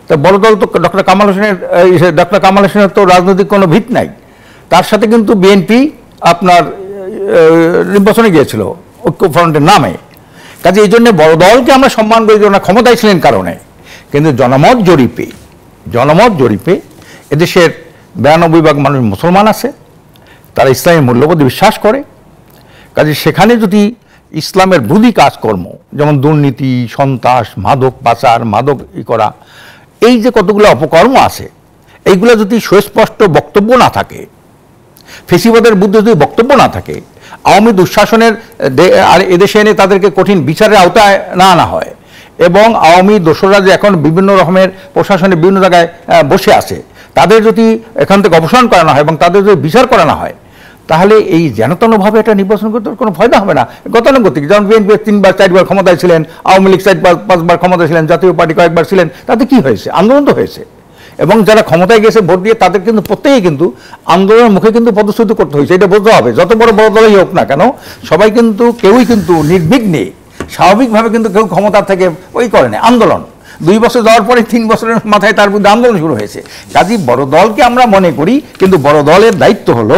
Speaker 3: তা বড় দল তো ডক্টর কামাল হোসেনের তো রাজনৈতিক কোনো ভিত নাই, তার সাথে কিন্তু বিএনপি আপনার নির্বাচনে গিয়েছিল ঐক্য ফ্রন্টের নামে। কাজে এই জন্য বড় দলকে আমরা সম্মান করি যে ওনারা ক্ষমতায় ছিলেন কারণে, কিন্তু জনমত জরিপে এদেশের 92% মানুষ মুসলমান আছে, তারা ইসলামের মূল্যবোধে বিশ্বাস করে। কাজে সেখানে যদি ইসলামের বিরোধী কাজকর্ম যেমন দুর্নীতি, সন্ত্রাস, মাদক পাচার, মাদক করা, এই যে কতগুলো অপকর্ম আছে, এইগুলো যদি সুস্পষ্ট বক্তব্য না থাকে, ফেসিবাদের বিরুদ্ধে যদি বক্তব্য না থাকে, আওয়ামী দুঃশাসনের আর এদেশে এনে তাদেরকে কঠিন বিচারের আওতায় না আনা হয়, এবং আওয়ামী দোসররা যে এখন বিভিন্ন রকমের প্রশাসনে বিভিন্ন জায়গায় বসে আছে, তাদের যদি এখান থেকে অপসারণ করানো হয় এবং তাদের যদি বিচার করানো হয়, তাহলে এই যেনতনভাবে এটা নির্বাচন করতে কোনো ফায়দা হবে না। গতানুগতিক, যেমন বিএনপি 3বার 4বার ক্ষমতায় ছিলেন, আওয়ামী লীগ 4-5বার ক্ষমতায় ছিলেন, জাতীয় পার্টি কয়েকবার ছিলেন, তাতে কি হয়েছে? আন্দোলন তো হয়েছে। এবং যারা ক্ষমতায় গেছে ভোট দিয়ে, তাদের কিন্তু প্রত্যেকেই কিন্তু আন্দোলনের মুখে কিন্তু পদচ্যুত করতে হয়েছে। এটা বলতে হবে, যত বড় দলই হোক না কেন, সবাই কিন্তু কেউই কিন্তু নির্বিঘ্নে স্বাভাবিকভাবে কিন্তু কেউ ক্ষমতা থেকে করে না। আন্দোলন 2 বছর যাওয়ার পরে 3 বছরের মাথায় তার বিরুদ্ধে আন্দোলন শুরু হয়েছে। কাজী বড় দলকে আমরা মনে করি, কিন্তু বড় দলের দায়িত্ব হলো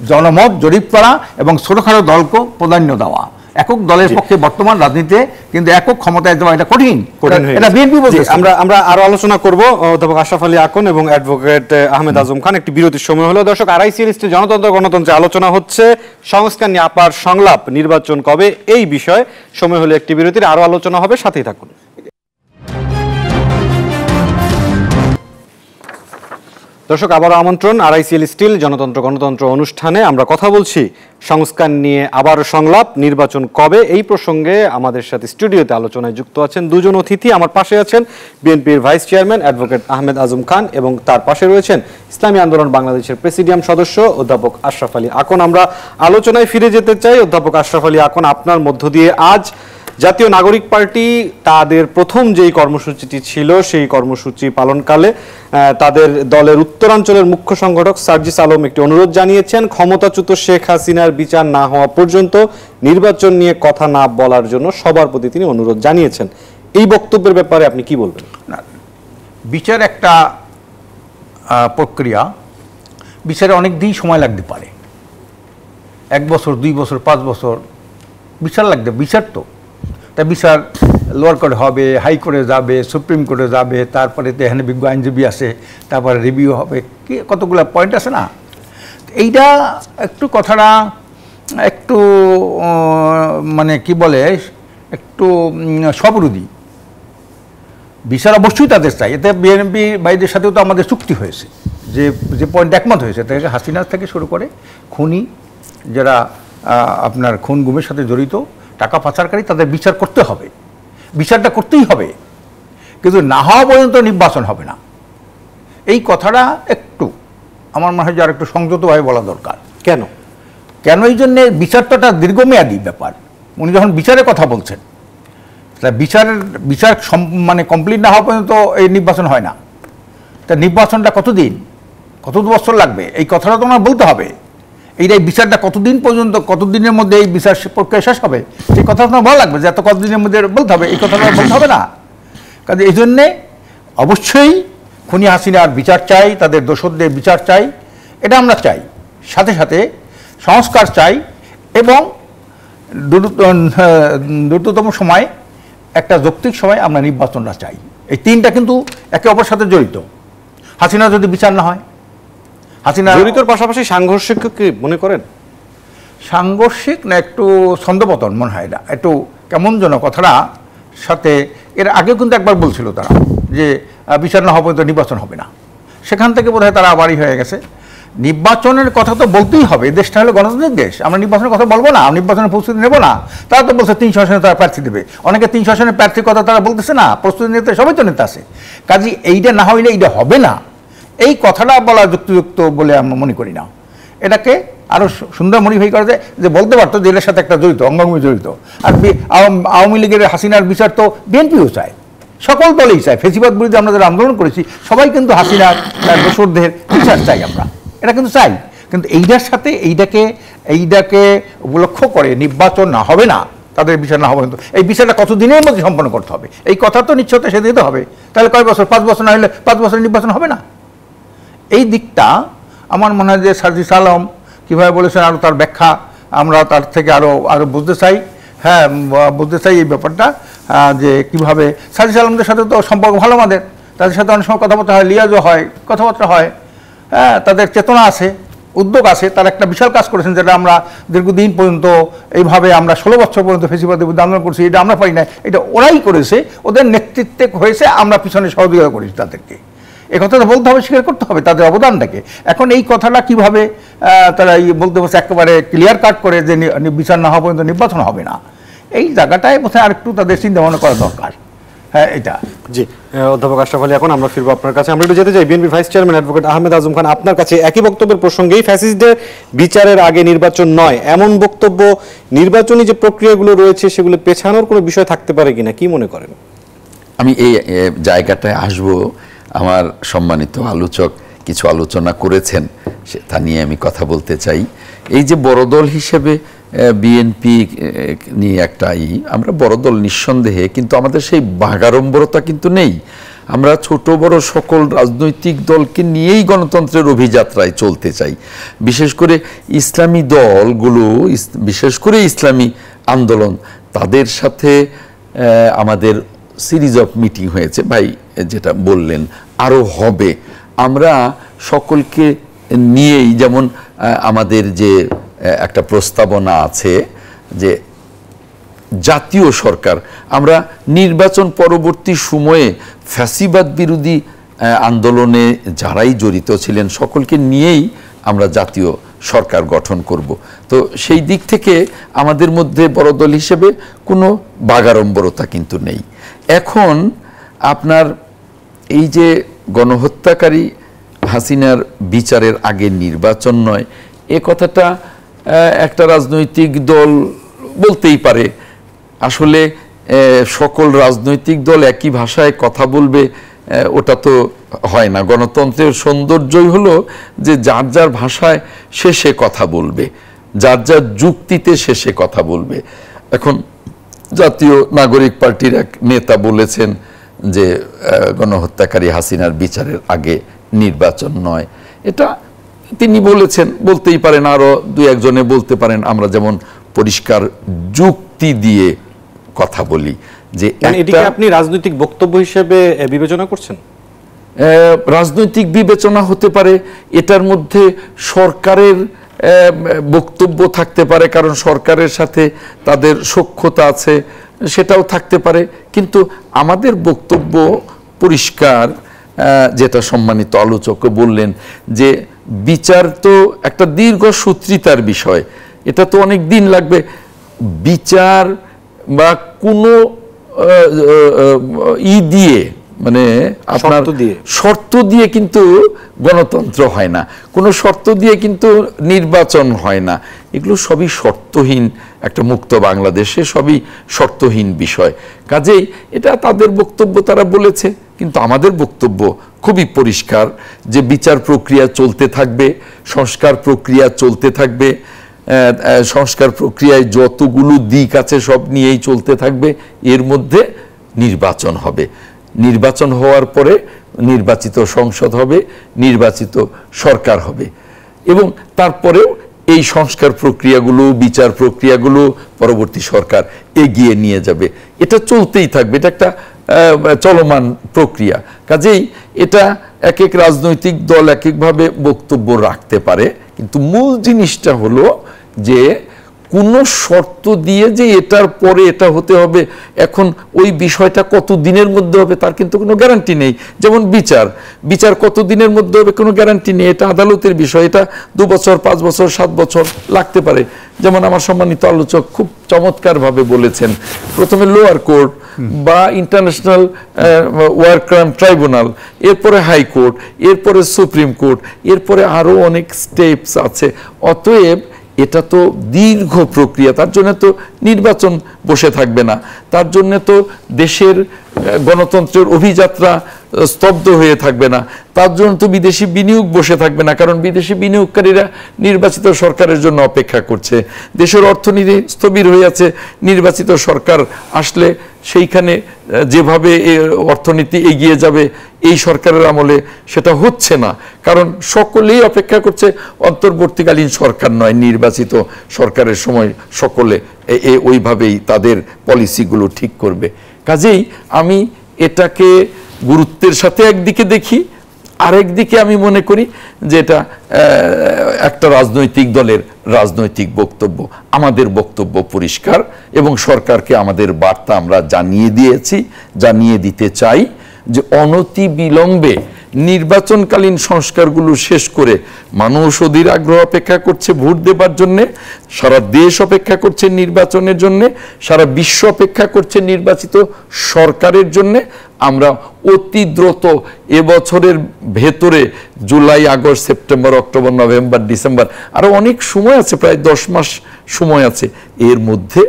Speaker 3: জনমত জরিপ করা এবং ছোটখাটো দলকে প্রাধান্য দেওয়া। একক দলের পক্ষে বর্তমান রাজনীতিতে কিন্তু একক ক্ষমতায় যাওয়া এটা কঠিন। এটা বিএনপি বলছে।
Speaker 1: আমরা আরো আলোচনা করব অধ্যাপক আশরাফ আলী আকন এবং অ্যাডভোকেট আহমেদ আজম খান। একটি বিরতির সময় হলো। দর্শক, আরআইসিএল স্টিল গণতন্ত্রে আলোচনা হচ্ছে, সংস্কার নিয়ে আপার সংলাপ, নির্বাচন কবে, এই বিষয়ে। সময় হলে একটি বিরতির, আরো আলোচনা হবে, সাথেই থাকুন। দর্শক, আবারও আমন্ত্রণ আরআইসিএল স্টিল গণতন্ত্র অনুষ্ঠানে। আমরা কথা বলছি সংস্কার নিয়ে আবার সংলাপ, নির্বাচন কবে, এই প্রসঙ্গে আমাদের সাথে স্টুডিওতে আলোচনায় যুক্ত আছেন দুজন অতিথি। আমার পাশে আছেন বিএনপির vice chairman advocate Ahmed Azam খান, এবং তার পাশে রয়েছেন ইসলামী আন্দোলন বাংলাদেশের প্রেসিডিয়াম সদস্য অধ্যাপক আশরাফ আলী আকন। আমরা আলোচনায় ফিরে যেতে চাই। অধ্যাপক আশরাফ আলী আকন, আপনার মধ্য দিয়ে আজ জাতীয় নাগরিক পার্টি তাদের প্রথম যেই কর্মসূচিটি ছিল, সেই কর্মসূচি পালনকালে তাদের দলের উত্তরাঞ্চলের মুখ্য সংগঠক সার্জিস আলম একটি অনুরোধ জানিয়েছেন, ক্ষমতাচ্যুত শেখ হাসিনার বিচার না হওয়া পর্যন্ত নির্বাচন নিয়ে কথা না বলার জন্য সবার প্রতি তিনি অনুরোধ জানিয়েছেন। এই বক্তব্যের ব্যাপারে আপনি কি বলবেন?
Speaker 3: না, বিচার একটা প্রক্রিয়া, বিচারে অনেক দিন সময় লাগতে পারে, 1 বছর, 2 বছর, 5 বছর বিচার লাগবে। বিচার তো তাই বিচার লোয়ার কোর্টে হবে, হাইকোর্টে যাবে, সুপ্রিম কোর্টে যাবে, তারপরে তো এখানে বিজ্ঞ আইনজীবী আছে, তারপরে রিভিউ হবে, কি কতগুলো পয়েন্ট আছে না। এইটা একটু কথাটা একটু মানে কি বলে, একটু স্ববিরোধী। বিচার অবশ্যই তাদের চাই। এতে বিএনপি ভাইদের সাথেও তো আমাদের চুক্তি হয়েছে, যে পয়েন্ট একমত হয়েছে, থেকে হাসিনা থেকে শুরু করে খুনি, যারা আপনার খুন গুমের সাথে জড়িত, টাকা পাচারকারী, তাদের বিচার করতে হবে। বিচারটা করতেই হবে, কিন্তু না হওয়া পর্যন্ত নির্বাচন হবে না। এই কথাটা একটু আমার মনে হয় যে আর একটু সংযতভাবে বলা দরকার। কেন এই জন্যে, বিচারটা একটা দীর্ঘমেয়াদী ব্যাপার। উনি যখন বিচারের কথা বলছেন, বিচার মানে কমপ্লিট না হওয়া পর্যন্ত এই নির্বাচন হয় না। তা নির্বাচনটা কতদিন, কত বছর লাগবে, এই কথাটা তো আমার বলতে হবে। এইটাই বিচারটা কতদিন পর্যন্ত, কতদিনের মধ্যে এই বিচার প্রক্রিয়া শেষ হবে, সেই কথা তো ভালো লাগবে যে এত কতদিনের মধ্যে বলতে হবে, এই কথাটা বলতে হবে না। কাজে এই জন্যে অবশ্যই খুনি হাসিনার বিচার চাই, তাদের দোষরদের বিচার চাই, এটা আমরা চাই। সাথে সাথে সংস্কার চাই, এবং দ্রুততম সময়, একটা যৌক্তিক সময় আমরা নির্বাচনটা চাই। এই তিনটা কিন্তু একে অপরের সাথে জড়িত। হাসিনা যদি বিচার না হয়, হাসিনা
Speaker 1: জড়িতর পাশাপাশি সাংঘর্ষিক কি মনে করেন?
Speaker 3: সাংঘর্ষিক না, একটু ছন্দপতন মনে হয়। না একটু কেমন যেন কথাটা সাথে, এর আগেও কিন্তু একবার বলছিল তারা যে বিচার না হওয়া পর্যন্ত নির্বাচন হবে না। সেখান থেকে বোধহয় তারা আবারই হয়ে গেছে। নির্বাচনের কথা তো বলতেই হবে, দেশটা হলো গণতান্ত্রিক দেশ, আমরা নির্বাচনের কথা বলবো না, নির্বাচনের প্রস্তুতি নেবো না। তারা তো বলছে 300 আসনে তারা প্রার্থী দেবে, অনেকে 300 আসনের প্রার্থীর কথা তারা বলতেছে না, প্রস্তুতি নিতে সবাই তো নেতা আছে। কাজে এইটা না হইলে এইটা হবে না, এই কথাটা বলা যুক্তিযুক্ত বলে আমরা মনে করি না। এটাকে আরও সুন্দর মডিফাই করা যায়, যে বলতে পারতো যে এর সাথে একটা জড়িত, অঙ্গাঙ্গি জড়িত। আর আওয়ামী লীগের হাসিনার বিচার তো বিএনপিও চায়, সকল দলেই চায়। ফেসিবাদ বিরুদ্ধে আমরা যারা আন্দোলন করেছি সবাই কিন্তু হাসিনার দোসরদের বিচার চাই, আমরা এটা কিন্তু চাই। কিন্তু এইটার সাথে এইটাকে উপলক্ষ করে নির্বাচন না হবে না, তাদের বিচার না হবে, কিন্তু এই বিচারটা কতদিনের মধ্যে সম্পন্ন করতে হবে, এই কথা তো নিশ্চয়তা সে দিতে হবে। তাহলে কয় বছর, 5 বছর না হলে 5 বছর নির্বাচন হবে না। এই দিকটা আমার মনে হয় যে সার্জিস আলম কীভাবে বলেছেন, আরও তার ব্যাখ্যা আমরা তার থেকে আরও বুঝতে চাই। হ্যাঁ বলতে চাই এই ব্যাপারটা যে কিভাবে সাজিদ আলমদের সাথে তো সম্পর্ক ভালো আমাদের, তাদের সাথে অনেক সময় কথাবার্তা হয়, লিয়াজও হয়, কথাবার্তা হয়, হ্যাঁ তাদের চেতনা আছে, উদ্যোগ আছে, তারা একটা বিশাল কাজ করেছেন যেটা আমরা দীর্ঘদিন পর্যন্ত এইভাবে আমরা 16 বছর পর্যন্ত ফেসিবাদের বিরুদ্ধে আন্দোলন করছি, এটা আমরা পারি না, এটা ওরাই করেছে, ওদের নেতৃত্বে হয়েছে, আমরা পিছনে সহযোগিতা করেছি তাদেরকে। এ কথাটা বলতে হবে, স্বীকার করতে হবে তাদের অবদানটাকে। এখন এই কথাটা কিভাবে তারা বলতে বসে একেবারে ক্লিয়ার কাট করে যে বিচার না হওয়া পর্যন্ত নির্বাচন হবে না, এই জায়গাটায় বোধহয় আরেকটু তাদের চিন্তা ভাবনা করা দরকার। হ্যাঁ এটা
Speaker 1: জি অধ্যাপক আশরাফ আলী, এখন আমরা ফিরবো আপনার কাছে। আমরা একটু যেতে চাই BNP vice chairman advocate Ahmed Azam Khan, আপনার কাছে একই বক্তব্যের প্রসঙ্গেই ফ্যাসিস্টদের বিচারের আগে নির্বাচন নয় এমন বক্তব্য নির্বাচনী যে প্রক্রিয়াগুলো রয়েছে সেগুলো পেছানোর কোনো বিষয় থাকতে পারে কিনা, কি মনে করেন?
Speaker 2: আমি এই জায়গাটায় আসব, আমার সম্মানিত আলোচক কিছু আলোচনা করেছেন, তা নিয়ে আমি কথা বলতে চাই। এই যে বড় দল হিসেবে বিএনপি নিয়ে একটা আমরা বড় দল নিঃসন্দেহে, কিন্তু আমাদের সেই বাগাড়ম্বরতা কিন্তু নেই। আমরা ছোট বড় সকল রাজনৈতিক দলকে নিয়েই গণতন্ত্রের অভিযাত্রায় চলতে চাই। বিশেষ করে ইসলামী দলগুলো, বিশেষ করে ইসলামী আন্দোলন, তাদের সাথে আমাদের সিরিজ অফ মিটিং হয়েছে, ভাই যেটা বললেন আরও হবে। আমরা সকলকে নিয়েই, যেমন আমাদের যে একটা প্রস্তাবনা আছে যে জাতীয় সরকার, আমরা নির্বাচন পরবর্তী সময়ে ফ্যাসিবাদ বিরোধী আন্দোলনে যারাই জড়িত ছিলেন সকলকে নিয়েই আমরা জাতীয় সরকার গঠন করব। তো সেই দিক থেকে আমাদের মধ্যে বড় দল হিসেবে কোনো বাগাড়ম্বরতা কিন্তু নেই। এখন আপনার এই যে গণহত্যাকারী হাসিনার বিচারের আগে নির্বাচন নয়, এ কথাটা একটা রাজনৈতিক দল বলতেই পারে। আসলে সকল রাজনৈতিক দল একই ভাষায় কথা বলবে ওটা তো হয় না। গণতন্ত্রের সৌন্দর্যই হলো যে যার যার ভাষায় শেষে কথা বলবে, যার যার যুক্তিতে শেষে কথা বলবে। এখন জাতীয় নাগরিক পার্টির এক নেতা বলেছেন যে গণহত্যাকারী হাসিনার বিচারের আগে নির্বাচন নয়, এটা তিনি বলেছেন, বলতেই পারেন, আরো দুই একজনে বলতে পারেন। আমরা যেমন পরিষ্কার যুক্তি দিয়ে কথা বলি যে
Speaker 1: এটাকে আপনি রাজনৈতিক বক্তব্য হিসেবে বিবেচনা করছেন?
Speaker 2: রাজনৈতিক বিবেচনা হতে পারে, এটার মধ্যে সরকারের বক্তব্য থাকতে পারে, কারণ সরকারের সাথে তাদের সখ্যতা আছে, সেটাও থাকতে পারে। কিন্তু আমাদের বক্তব্য পরিষ্কার, যেটা সম্মানিত আলোচক বললেন যে বিচার তো একটা দীর্ঘ সূত্রিতার বিষয়, এটা তো অনেক দিন লাগবে। বিচার বা কোনো দিয়ে মানে আপনার শর্ত দিয়ে কিন্তু গণতন্ত্র হয় না, কোনো শর্ত দিয়ে কিন্তু নির্বাচন হয় না। এগুলো সবই শর্তহীন, একটা মুক্ত বাংলাদেশে সবই শর্তহীন বিষয়। কাজেই এটা তাদের বক্তব্য, তারা বলেছে, কিন্তু আমাদের বক্তব্য খুবই পরিষ্কার যে বিচার প্রক্রিয়া চলতে থাকবে, সংস্কার প্রক্রিয়া চলতে থাকবে, সংস্কার প্রক্রিয়ায় যতগুলো দিক আছে সব নিয়েই চলতে থাকবে। এর মধ্যে নির্বাচন হবে, নির্বাচন হওয়ার পরে নির্বাচিত সংসদ হবে, নির্বাচিত সরকার হবে, এবং তারপরেও এই সংস্কার প্রক্রিয়াগুলো, বিচার প্রক্রিয়াগুলো পরবর্তী সরকার এগিয়ে নিয়ে যাবে। এটা চলতেই থাকবে, এটা একটা চলমান প্রক্রিয়া। কাজেই এটা এক এক রাজনৈতিক দল এক একভাবে বক্তব্য রাখতে পারে, কিন্তু মূল জিনিসটা হলো যে কোনো শর্ত দিয়ে যে এটার পরে এটা হতে হবে, এখন ওই বিষয়টা কত দিনের মধ্যে হবে তার কিন্তু কোনো গ্যারান্টি নেই। যেমন বিচার কত দিনের মধ্যে হবে কোনো গ্যারান্টি নেই, এটা আদালতের বিষয়, এটা 2 বছর 5 বছর 7 বছর লাগতে পারে। যেমন আমার সম্মানিত আলোচক খুব চমৎকারভাবে বলেছেন, প্রথমে লোয়ার কোর্ট বা ইন্টারন্যাশনাল ওয়ার ক্রাইম ট্রাইব্যুনাল, এরপরে হাইকোর্ট, এরপরে সুপ্রিম কোর্ট, এরপরে আরও অনেক স্টেপস আছে। অতএব এটা তো দীর্ঘ প্রক্রিয়া, তার জন্য তো নির্বাচন বসে থাকবে না, তার জন্য তো দেশের গণতন্ত্রের অভিযাত্রা স্তব্ধ হয়ে থাকবে না, তার জন্য তো বিদেশি বিনিয়োগ বসে থাকবে না, কারণ বিদেশি বিনিয়োগকারীরা নির্বাচিত সরকারের জন্য অপেক্ষা করছে। দেশের অর্থনীতি স্থবির হয়ে আছে, নির্বাচিত সরকার আসলে সেইখানে যেভাবে অর্থনীতি এগিয়ে যাবে এই সরকারের আমলে সেটা হচ্ছে না, কারণ সকলেই অপেক্ষা করছে অন্তর্বর্তীকালীন সরকার নয়, নির্বাচিত সরকারের সময় সকলে ওইভাবেই তাদের পলিসিগুলো ঠিক করবে। কাজেই আমি এটাকে গুরুত্বের সাথে একদিকে দেখি, আরেকদিকে আমি মনে করি যে এটা একটা রাজনৈতিক দলের রাজনৈতিক বক্তব্য। আমাদের বক্তব্য পরিষ্কার এবং সরকারকে আমাদের বার্তা আমরা জানিয়ে দিয়েছি, জানিয়ে দিতে চাই যে অনতি বিলম্বে নির্বাচনকালীন সংস্কারগুলো শেষ করে মানুষ অধীর আগ্রহ অপেক্ষা করছে ভোট দেবার জন্যে, সারা দেশ অপেক্ষা করছে নির্বাচনের জন্যে, সারা বিশ্ব অপেক্ষা করছে নির্বাচিত সরকারের জন্যে। আমরা অতি দ্রুত এবছরের ভেতরে July, August, September, October, November, December, আরো অনেক সময় আছে, প্রায় 10 মাস সময় আছে, এর মধ্যে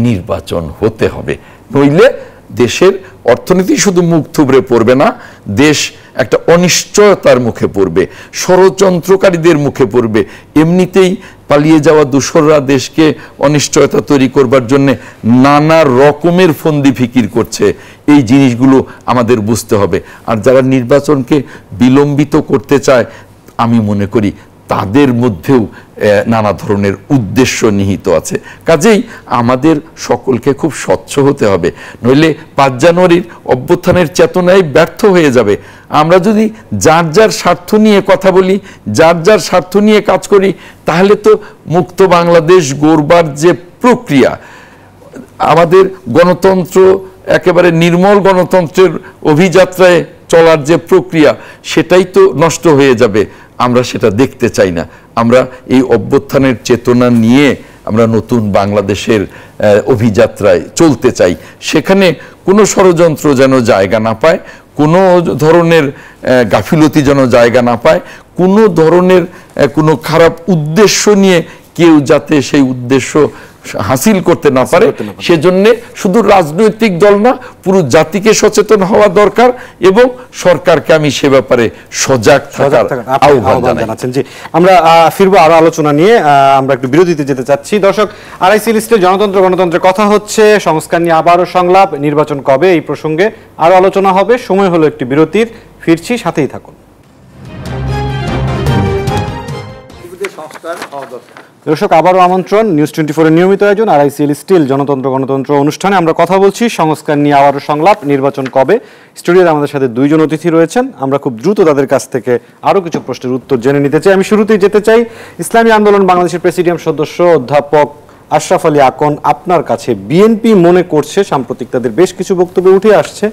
Speaker 2: নির্বাচন হতে হবে। নইলে দেশের অর্থনীতি শুধু মুখ থুবড়ে পড়বে না, দেশ একটা অনিশ্চয়তার মুখে পড়বে, ষড়যন্ত্রকারীদের মুখে পড়বে। এমনিতেই পালিয়ে যাওয়া দূষররা দেশকে অনিশ্চয়তা তৈরি করবার জন্য নানা রকমের ফন্দি ফিকির করছে। এই জিনিসগুলো আমাদের বুঝতে হবে। আর যারা নির্বাচনকে বিলম্বিত করতে চায়, আমি মনে করি তাদের মধ্যেও নানা ধরনের উদ্দেশ্য নিহিত আছে। কাজেই আমাদের সকলকে খুব স্বচ্ছ হতে হবে, নইলে 5 জানুয়ারির অভ্যুত্থানের চেতনায় ব্যর্থ হয়ে যাবে। আমরা যদি যার যার স্বার্থ নিয়ে কথা বলি, যার যার স্বার্থ নিয়ে কাজ করি, তাহলে তো মুক্ত বাংলাদেশ গড়বার যে প্রক্রিয়া, আমাদের গণতন্ত্র একেবারে নির্মল গণতন্ত্রের অভিযাত্রায় চলার যে প্রক্রিয়া, সেটাই তো নষ্ট হয়ে যাবে। আমরা সেটা দেখতে চাই না। আমরা এই অভ্যুত্থানের চেতনা নিয়ে আমরা নতুন বাংলাদেশের অভিযাত্রায় চলতে চাই। সেখানে কোনো ষড়যন্ত্র যেন জায়গা না পায়, কোনো ধরনের গাফিলতি যেন জায়গা না পায়, কোনো ধরনের কোনো খারাপ উদ্দেশ্য নিয়ে কেউ যাতে সেই উদ্দেশ্য হাসিল করতে না পারে, সেজন্য শুধু রাজনৈতিক দল না, পুরো জাতিকে সচেতন হওয়া দরকার এবং সরকারকে আমি সে ব্যাপারে সজাগ থাকার আহ্বান জানাচ্ছেন।
Speaker 1: জি, আমরা ফিরবো আরো আলোচনা নিয়ে। আমরা একটু বিরতিতে যেতে চাচ্ছি। দর্শক, আরআইসি লিস্টে গণতন্ত্রের কথা হচ্ছে, সংস্কার নিয়ে আবারও সংলাপ, নির্বাচন কবে, এই প্রসঙ্গে আরো আলোচনা হবে। সময় হলো একটি বিরতির, ফিরছি, সাথেই থাকুন। দর্শক, আবারও আমন্ত্রণ নিউজ 24 এর নিয়মিত আয়োজন আরআইসি স্টিল গণতন্ত্র অনুষ্ঠানে। আমরা কথা বলছি সংস্কার নিয়ে আবারও সংলাপ, নির্বাচন কবে। স্টুডিওতে আমাদের সাথে 2 জন অতিথি রয়েছেন। আমরা খুব দ্রুত তাদের কাছ থেকে আরো কিছু প্রশ্নের উত্তর জেনে নিতে চাই। আমি শুরুতেই যেতে চাই ইসলামী আন্দোলন বাংলাদেশের প্রেসিডিয়াম সদস্য অধ্যাপক আশরাফ আলী আকন, আপনার কাছে। বিএনপি মনে করছে, সাম্প্রতিক তাদের বেশ কিছু বক্তব্য উঠে আসছে,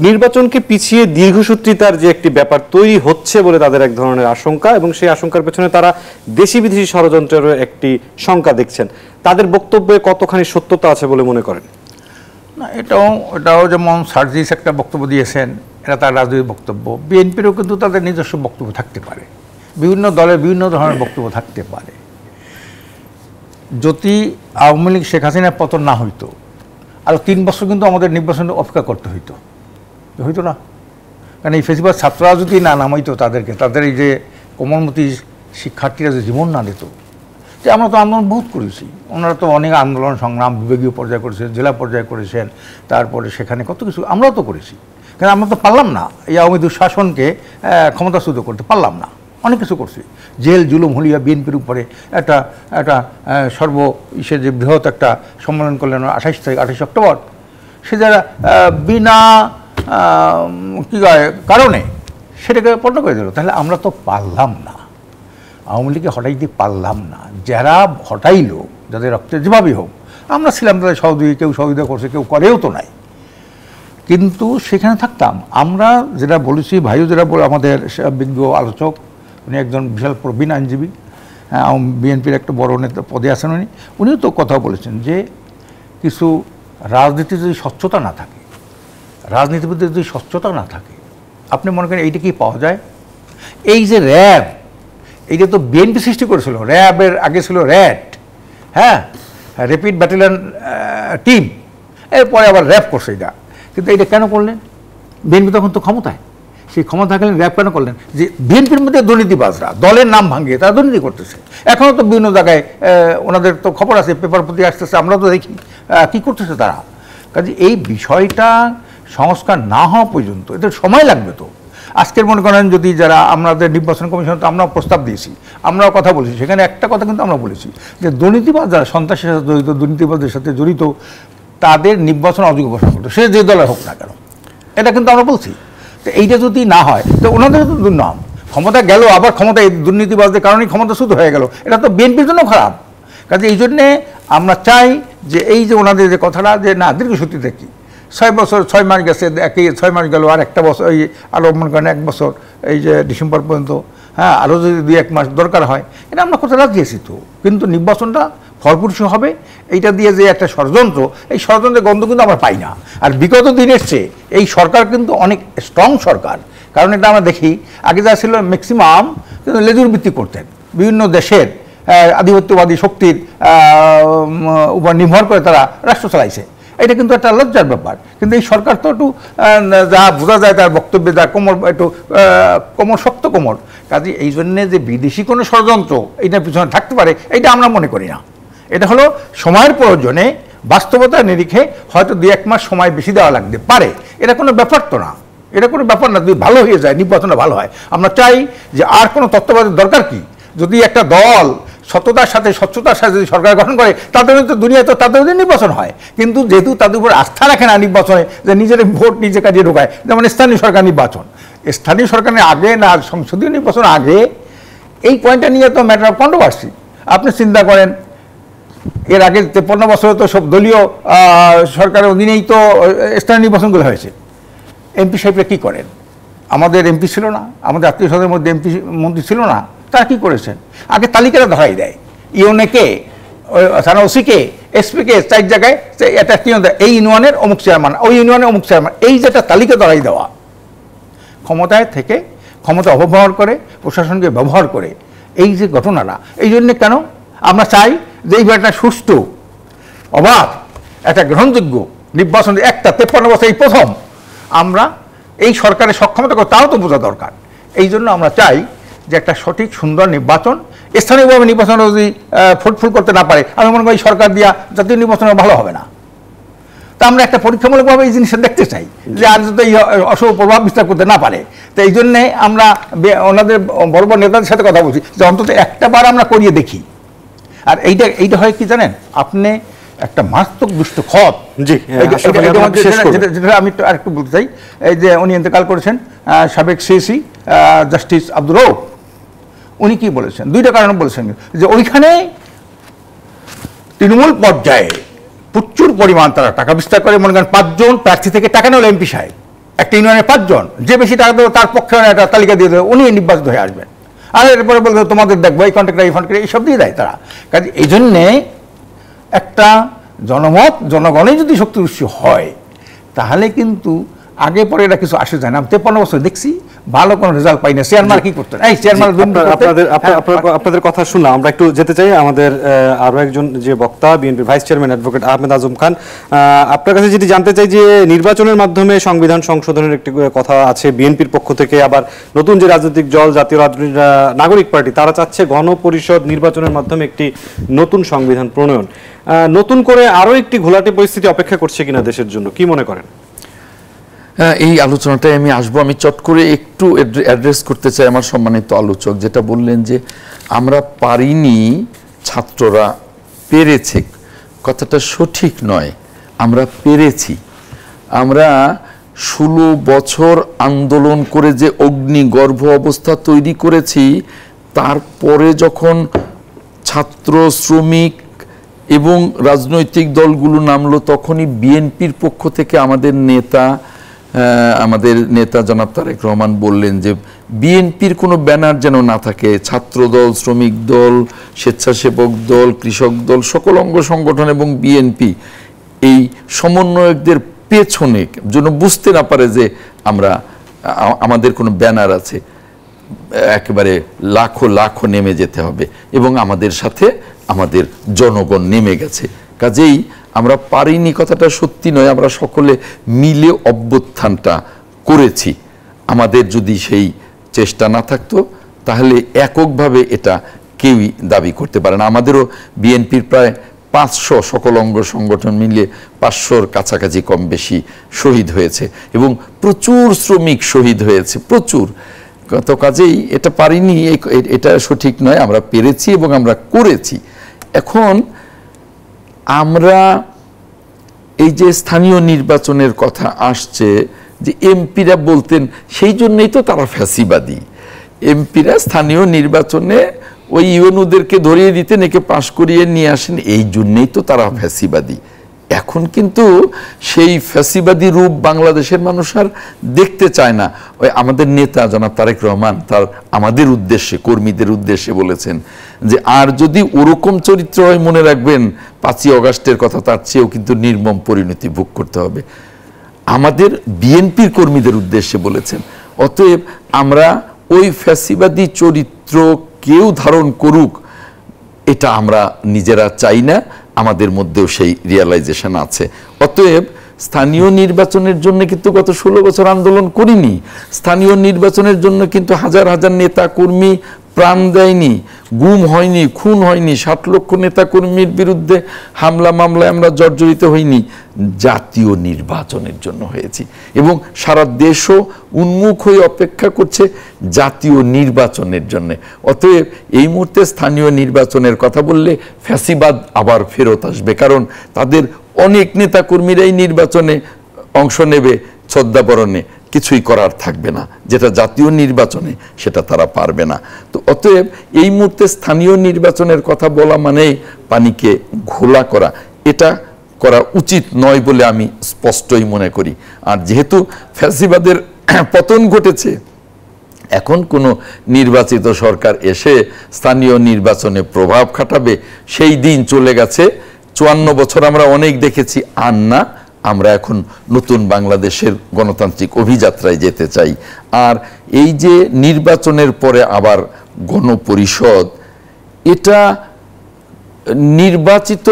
Speaker 1: নির্বাচনকে পিছিয়ে দীর্ঘসূত্রিতার যে একটি ব্যাপার তৈরি হচ্ছে বলে তাদের এক ধরনের আশঙ্কা, এবং সেই আশঙ্কার পেছনে তারা দেশি বিদেশি ষড়যন্ত্রের একটি শঙ্কা দেখছেন। তাদের বক্তব্যে কতখানি সত্যতা আছে বলে মনে করেন?
Speaker 3: না, এটাও যেমন সার্জিস একটা বক্তব্য দিয়েছেন, এটা তার রাজনৈতিক বক্তব্য। বিএনপিরও কিন্তু তাদের নিজস্ব বক্তব্য থাকতে পারে, বিভিন্ন দলের বিভিন্ন ধরনের বক্তব্য থাকতে পারে। যদি আওয়ামী লীগ শেখ হাসিনার পতন না হইতো, আরও 3 বছর কিন্তু আমাদের নির্বাচনে অপেক্ষা করতে হইতো না। কারণ এই ফেসিবাদ ছাত্ররা যদি না নামাইতো তাদেরকে, তাদের এই যে কোমলমতি শিক্ষার্থীরা যে জীবন না দিত, যে আমরা তো আন্দোলন বহুত করেছি, ওনারা তো অনেক আন্দোলন সংগ্রাম বিভাগীয় পর্যায়ে করেছেন, জেলা পর্যায়ে করেছেন, তারপরে সেখানে কত কিছু আমরাও তো করেছি। কারণ আমরা তো পারলাম না এই আওয়ামী দুঃশাসনকে ক্ষমতাচ্যুত করতে পারলাম না, অনেক কিছু করছি। জেল জুলুম হলিয়া বিএনপির উপরে একটা যে বৃহৎ একটা সম্মেলন করলেন 28 অক্টোবর, সে যারা বিনা কারণে সেটাকে পণ্য করে দিল। তাহলে আমরা তো পারলাম না, আওয়ামী লীগকে হটাইতে পারলাম না। যারা হটাইলো, যাদের রক্তে যেভাবেই হোক, আমরা ছিলাম তাদের সহযোগী, কেউ সহযোগিতা করছে, কেউ করেও তো নাই, কিন্তু সেখানে থাকতাম। আমরা যেটা বলেছি, ভাইও যেটা বলে, আমাদের বিজ্ঞ আলোচক, উনি একজন বিশাল প্রবীণ আইনজীবী, বিএনপির একটা বড় নেতা পদে আছেন উনিও তো কথা বলেছেন যে কিছু রাজনীতিতে যদি স্বচ্ছতা না থাকে, রাজনীতিবিদ যদি স্বচ্ছতা না থাকে, আপনি মনে করেন এইটা কি পাওয়া যায়? এই যে র্যাব, এইটা তো বিএনপি সৃষ্টি করেছিল। র্যাবের আগে ছিল র্যাট, হ্যাঁ, র্যাপিড ব্যাটালিয়ন টিম, এরপরে আবার র্যাব করছে। এটা কিন্তু এটা কেন করলেন? বিএনপি তখন তো ক্ষমতায়, সেই ক্ষমতা থাকলেন র্যাব কেন করলেন? যে বিএনপির মধ্যে দুর্নীতিবাজরা দলের নাম ভাঙিয়ে তারা দুর্নীতি করতেছে। এখনও তো বিভিন্ন জায়গায় ওনাদের তো খবর আছে, পেপার প্রতি আসতেছে, আমরা তো দেখি কী করতেছে তারা। কাজে এই বিষয়টা সংস্কার না হওয়া পর্যন্ত এদের সময় লাগবে। তো আজকের মনে করেন যদি যারা আমাদের নির্বাচন কমিশন, তো আমরাও প্রস্তাব দিয়েছি, আমরাও কথা বলেছি, সেখানে একটা কথা কিন্তু আমরা বলেছি যে দুর্নীতিবাজ যারা সন্ত্রাসের সাথে জড়িত, দুর্নীতিবাজদের সাথে জড়িত, তাদের নির্বাচন অযোগ্য ঘোষণা করতো, সে যে দলের হোক না কেন, এটা কিন্তু আমরা বলছি। তো এইটা যদি না হয় তো ওনাদের তো দুর্নাম, ক্ষমতা গেল, আবার ক্ষমতা এই দুর্নীতিবাজদের কারণেই ক্ষমতাচ্যুত হয়ে গেল, এটা তো বিএনপির জন্য খারাপ। কাজে এই জন্যে আমরা চাই যে এই যে ওনাদের যে কথাটা যে না দীর্ঘসূত্রিতে কি 6 বছর 6 মাস গেছে, 6 মাস গেল, আর একটা বছর এই আরও মনে করেন 1 বছর, এই যে ডিসেম্বর পর্যন্ত, হ্যাঁ আরও যদি 2-1 মাস দরকার হয়, এটা আমরা কথা রাজি আছি। তো কিন্তু নির্বাচনটা ফলপ্রসূ হবে, এইটা দিয়ে যে একটা ষড়যন্ত্র, এই ষড়যন্ত্রের গন্ধ কিন্তু আমরা পাই না। আর বিগত দিনের চেয়ে এই সরকার কিন্তু অনেক স্ট্রং সরকার, কারণ এটা আমরা দেখি আগে যা ছিল ম্যাক্সিমাম কিন্তু লেজুর ভিত্তি করতেন, বিভিন্ন দেশের আধিপত্যবাদী শক্তির উপর নির্ভর করে তারা রাষ্ট্র চালাইছে, এটা কিন্তু একটা লজ্জার ব্যাপার। কিন্তু এই সরকার তো একটু যা বোঝা যায় তার বক্তব্যে, যা কোমর একটু কোমর শক্ত কোমর, কাজে এই জন্যে যে বিদেশি কোনো ষড়যন্ত্র এইটার পিছনে থাকতে পারে এইটা আমরা মনে করি না। এটা হলো সময়ের প্রয়োজনে, বাস্তবতার নিরিখে হয়তো 2-1 মাস সময় বেশি দেওয়া লাগতে পারে, এটা কোনো ব্যাপার তো না, এটা কোনো ব্যাপার না। যদি ভালো হয়ে যায়, নির্বাচনটা ভালো হয়, আমরা চাই যে আর কোনো তত্ত্বাবধানের দরকার কি। যদি একটা দল সততার সাথে স্বচ্ছতার সাথে যদি সরকার গঠন করে, তাদের তো দুনিয়ায় তো তাদের নির্বাচন হয়, কিন্তু যেহেতু তাদের উপর আস্থা রাখে না নির্বাচনে, যে নিজের ভোট নিজে কাজে ঢোকায়, যেমন স্থানীয় সরকার নির্বাচন, স্থানীয় সরকারের আগে না সংসদীয় নির্বাচন আগে, এই পয়েন্টটা নিয়ে তো ম্যাটার অফ কন্ট্রোভার্সি। আপনি চিন্তা করেন এর আগে 53 বছরে তো সব দলীয় সরকারের অধীনেই তো স্থানীয় নির্বাচনগুলো হয়েছে। এমপি সাহেবরা কী করেন? আমাদের এমপি ছিল না, আমাদের আত্মীয় স্বজনের মধ্যে এমপি মন্ত্রী ছিল না, তারা কী করেছেন? আগে তালিকাটা ধরাই দেয়, ইউনেকে, থানা ওসিকে, এসপিকে 4 জায়গায় এটা কি দেয়, এই ইউনিয়নের অমুক চেয়ারম্যান, ওই ইউনিয়নের অমুক চেয়ারম্যান, এই যেটা তালিকা ধরাই দেওয়া। ক্ষমতায় থেকে ক্ষমতা অপব্যবহার করে, প্রশাসনকে ব্যবহার করে, এই যে ঘটনাটা, এই জন্যে কেন আমরা চাই যে এই একটা সুষ্ঠু, অবাধ, একটা গ্রহণযোগ্য নির্বাচন, একটা 53 বছর এই প্রথম আমরা এই সরকারের সক্ষমতা করে, তাও তো বোঝা দরকার। এই জন্য আমরা চাই যে একটা সঠিক সুন্দর নির্বাচন, স্থানীয়ভাবে নির্বাচন যদি ফুলফুল করতে না পারে, আমি মনে করি সরকার দিয়া জাতীয় নির্বাচন ভালো হবে না। তা আমরা একটা পরীক্ষামূলকভাবে এই জিনিসটা দেখতে চাই যে আর যদি অশুভ প্রভাব বিস্তার করতে না পারে। তো এই জন্যে আমরা ওনাদের বড় বড় নেতাদের সাথে কথা বলছি যে অন্তত একটা বার আমরা করিয়ে দেখি। আর এইটা হয় কি জানেন, আপনি একটা মারাত্মক দুষ্ট খত, যেটা আমি আরেকটু বলতে চাই, এই যে উনি ইন্তেকাল করেছেন সাবেক সিএসি জাস্টিস আব্দুর রউফ, উনি কি বলেছেন, 2টা কারণ বলেছেন যে ওইখানে তৃণমূল পর্যায়ে প্রচুর পরিমাণ তারা টাকা বিস্তার করে। মনে করেন 5 জন প্রার্থী থেকে টাকা নেল এমপি সাহেব, একটা ইউনিয়নের 5 জন, যে বেশি টাকা দেবে তার পক্ষে একটা তালিকা দিয়ে দেবে, উনি নির্বাচিত হয়ে আসবেন। আর এরপরে বলবে তোমাদের দেখবো এই কন্ট্রাক্টর, এই ফান্ড, এইসব দিয়ে দেয় তারা। কাজে এই জন্যে একটা জনমত, জনগণে যদি শক্তি উৎস হয়, তাহলে কিন্তু আগে পরে এটা কিছু আসে যায় না। 53 বছর দেখছি ভালো কোনো রেজাল্ট পাই না। চেয়ারম্যান কি করতেন, এই চেয়ারম্যান
Speaker 1: আপনাদের কথা শুনলাম, আমরা একটু যেতে চাই আমাদের আরো একজন যে বক্তা, বিএনপির vice chairman advocate Ahmed Azam Khan. আপনার কাছে যেটি জানতে চাই যে নির্বাচনের মাধ্যমে সংবিধান সংশোধনের একটি কথা আছে বিএনপির পক্ষ থেকে, আবার নতুন যে রাজনৈতিক দল জাতীয় নাগরিক পার্টি তারা চাচ্ছে গণপরিষদ নির্বাচনের মাধ্যমে একটি নতুন সংবিধান প্রণয়ন। নতুন করে আরো একটি ঘোলাটে পরিস্থিতি অপেক্ষা করছে কিনা দেশের জন্য, কি মনে করেন?
Speaker 2: এই আলোচনাটায় আমি আসবো। আমি চট করে একটু অ্যাড্রেস করতে চাই আমার সম্মানিত আলোচক যেটা বললেন যে আমরা পারিনি, ছাত্ররা পেরেছে। কথাটা সঠিক নয়, আমরা পেরেছি। আমরা 16 বছর আন্দোলন করে যে অগ্নিগর্ভ অবস্থা তৈরি করেছি, তারপরে যখন ছাত্র, শ্রমিক এবং রাজনৈতিক দলগুলো নামলো, তখনই বিএনপির পক্ষ থেকে আমাদের নেতা জনাব তারেক রহমান বললেন যে বিএনপির কোনো ব্যানার যেন না থাকে, ছাত্র দল, শ্রমিক দল, স্বেচ্ছাসেবক দল, কৃষক দল, সকল অঙ্গ সংগঠন এবং বিএনপি এই সমন্বয়কদের পেছনে যেন বুঝতে না পারে যে আমাদের কোনো ব্যানার আছে। একেবারে লাখো লাখো নেমে যেতে হবে এবং আমাদের সাথে আমাদের জনগণ নেমে গেছে। কাজেই আমরা পারিনি কথাটা সত্যি নয়, আমরা সকলে মিলে অভ্যুত্থানটা করেছি। আমাদের যদি সেই চেষ্টা না থাকতো তাহলে এককভাবে এটা কেউই দাবি করতে পারে না। আমাদেরও বিএনপির প্রায় 500 সকল অঙ্গ সংগঠন মিলিয়ে 500-র কাছাকাছি কম বেশি শহীদ হয়েছে এবং প্রচুর শ্রমিক শহীদ হয়েছে, প্রচুর। তো কাজেই এটা পারিনি, এটা সঠিক নয়, আমরা পেরেছি এবং আমরা করেছি। এখন আমরা এই যে স্থানীয় নির্বাচনের কথা আসছে, যে এমপিরা বলতেন, সেই জন্যই তো তারা ফ্যাসিবাদী। এমপিরা স্থানীয় নির্বাচনে ওই ইউএনওদেরকে ধরিয়ে দিতেন, একে পাশ করিয়ে নিয়ে আসেন, এই জন্যই তো তারা ফ্যাসিবাদী। এখন কিন্তু সেই ফ্যাসিবাদী রূপ বাংলাদেশের মানুষ আর দেখতে চায় না। ওই আমাদের নেতা জনাব তারেক রহমান তার আমাদের উদ্দেশ্যে, কর্মীদের উদ্দেশ্যে বলেছেন যে আর যদি ওরকম চরিত্র হয়, মনে রাখবেন 5ই অগাস্টের কথা, তার চেয়েও কিন্তু নির্মম পরিণতি ভোগ করতে হবে। আমাদের বিএনপির কর্মীদের উদ্দেশ্যে বলেছেন। অতএব আমরা ওই ফ্যাসিবাদী চরিত্র কেউ ধারণ করুক, এটা আমরা নিজেরা চাই না, আমাদের মধ্যেও সেই রিয়ালাইজেশন আছে। অতএব স্থানীয় নির্বাচনের জন্য কিন্তু গত 16 বছর আন্দোলন করিনি। স্থানীয় নির্বাচনের জন্য কিন্তু হাজার হাজার নেতা কর্মী প্রাণ দেয়নি, গুম হয়নি, খুন হয়নি, 60 লক্ষ নেতা কর্মীর বিরুদ্ধে হামলা মামলায় আমরা জর্জরিত হইনি। জাতীয় নির্বাচনের জন্য হয়েছি এবং সারা দেশও উন্মুখ হয়ে অপেক্ষা করছে জাতীয় নির্বাচনের জন্য। অতএব এই মুহূর্তে স্থানীয় নির্বাচনের কথা বললে ফ্যাসিবাদ আবার ফেরত আসবে, কারণ তাদের অনেক নেতা কর্মীরাই নির্বাচনে অংশ নেবে, শ্রদ্ধাবরণে কিছুই করার থাকবে না, যেটা জাতীয় নির্বাচনে সেটা তারা পারবে না। তো অতএব এই মুহূর্তে স্থানীয় নির্বাচনের কথা বলা মানেই পানিকে ঘোলা করা, এটা করা উচিত নয় বলে আমি স্পষ্টই মনে করি। আর যেহেতু ফ্যাসিবাদের পতন ঘটেছে, এখন কোনো নির্বাচিত সরকার এসে স্থানীয় নির্বাচনে প্রভাব খাটাবে সেই দিন চলে গেছে। 54 বছর আমরা অনেক দেখেছি, আর না, আমরা এখন নতুন বাংলাদেশের গণতান্ত্রিক অভিযাত্রায় যেতে চাই। আর এই যে নির্বাচনের পরে আবার গণপরিষদ, এটা নির্বাচিত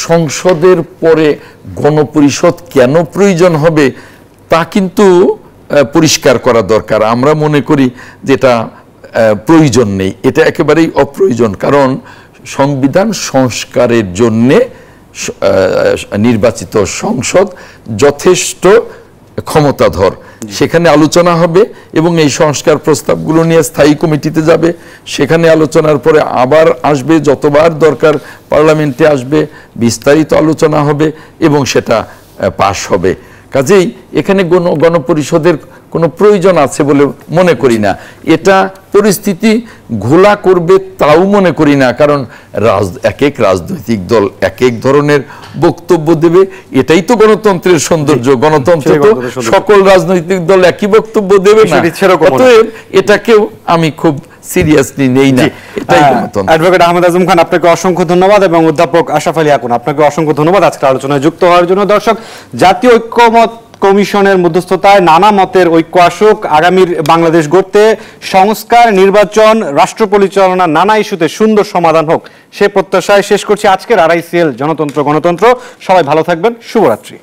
Speaker 2: সংসদের পরে গণপরিষদ কেন প্রয়োজন হবে তা কিন্তু পরিষ্কার করা দরকার। আমরা মনে করি যেটা প্রয়োজন নেই, এটা একেবারেই অপ্রয়োজন, কারণ সংবিধান সংস্কারের জন্যে নির্বাচিত সংসদ যথেষ্ট ক্ষমতাধর। সেখানে আলোচনা হবে এবং এই সংস্কার প্রস্তাবগুলো নিয়ে স্থায়ী কমিটিতে যাবে, সেখানে আলোচনার পরে আবার আসবে, যতবার দরকার পার্লামেন্টে আসবে, বিস্তারিত আলোচনা হবে এবং সেটা পাশ হবে। কাজেই এখানে গণপরিষদের কোনো প্রয়োজন আছে বলে মনে করি না। এটা পরিস্থিতি ঘোলা করবে তাও মনে করি না, কারণ এক এক রাজনৈতিক দল এক এক ধরনের বক্তব্য দেবে। এটাই তো গণতন্ত্রের সৌন্দর্য, গণতন্ত্রে তো সকল রাজনৈতিক দল একই বক্তব্য দেবে না। অতএব এটাকেও আমি খুব সিরিয়াসলি নেই না। এটাই গণতন্ত্র।
Speaker 1: অ্যাডভোকেট আহমেদ আজম খান, আপনাকে অসংখ্য ধন্যবাদ, এবং অধ্যাপক আশরাফ আলী আকুন, আপনাকে অসংখ্য ধন্যবাদ আজকের আলোচনায় যুক্ত হওয়ার জন্য। দর্শক, জাতীয় ঐক্যমত কমিশনের মধ্যস্থতায় নানা মতের ঐক্য আসুক, আগামীর বাংলাদেশ গড়তে সংস্কার, নির্বাচন, রাষ্ট্র পরিচালনা নানা ইস্যুতে সুন্দর সমাধান হোক, সে প্রত্যাশায় শেষ করছি আজকের RICL জনতন্ত্র গণতন্ত্র। সবাই ভালো থাকবেন, শুভরাত্রি।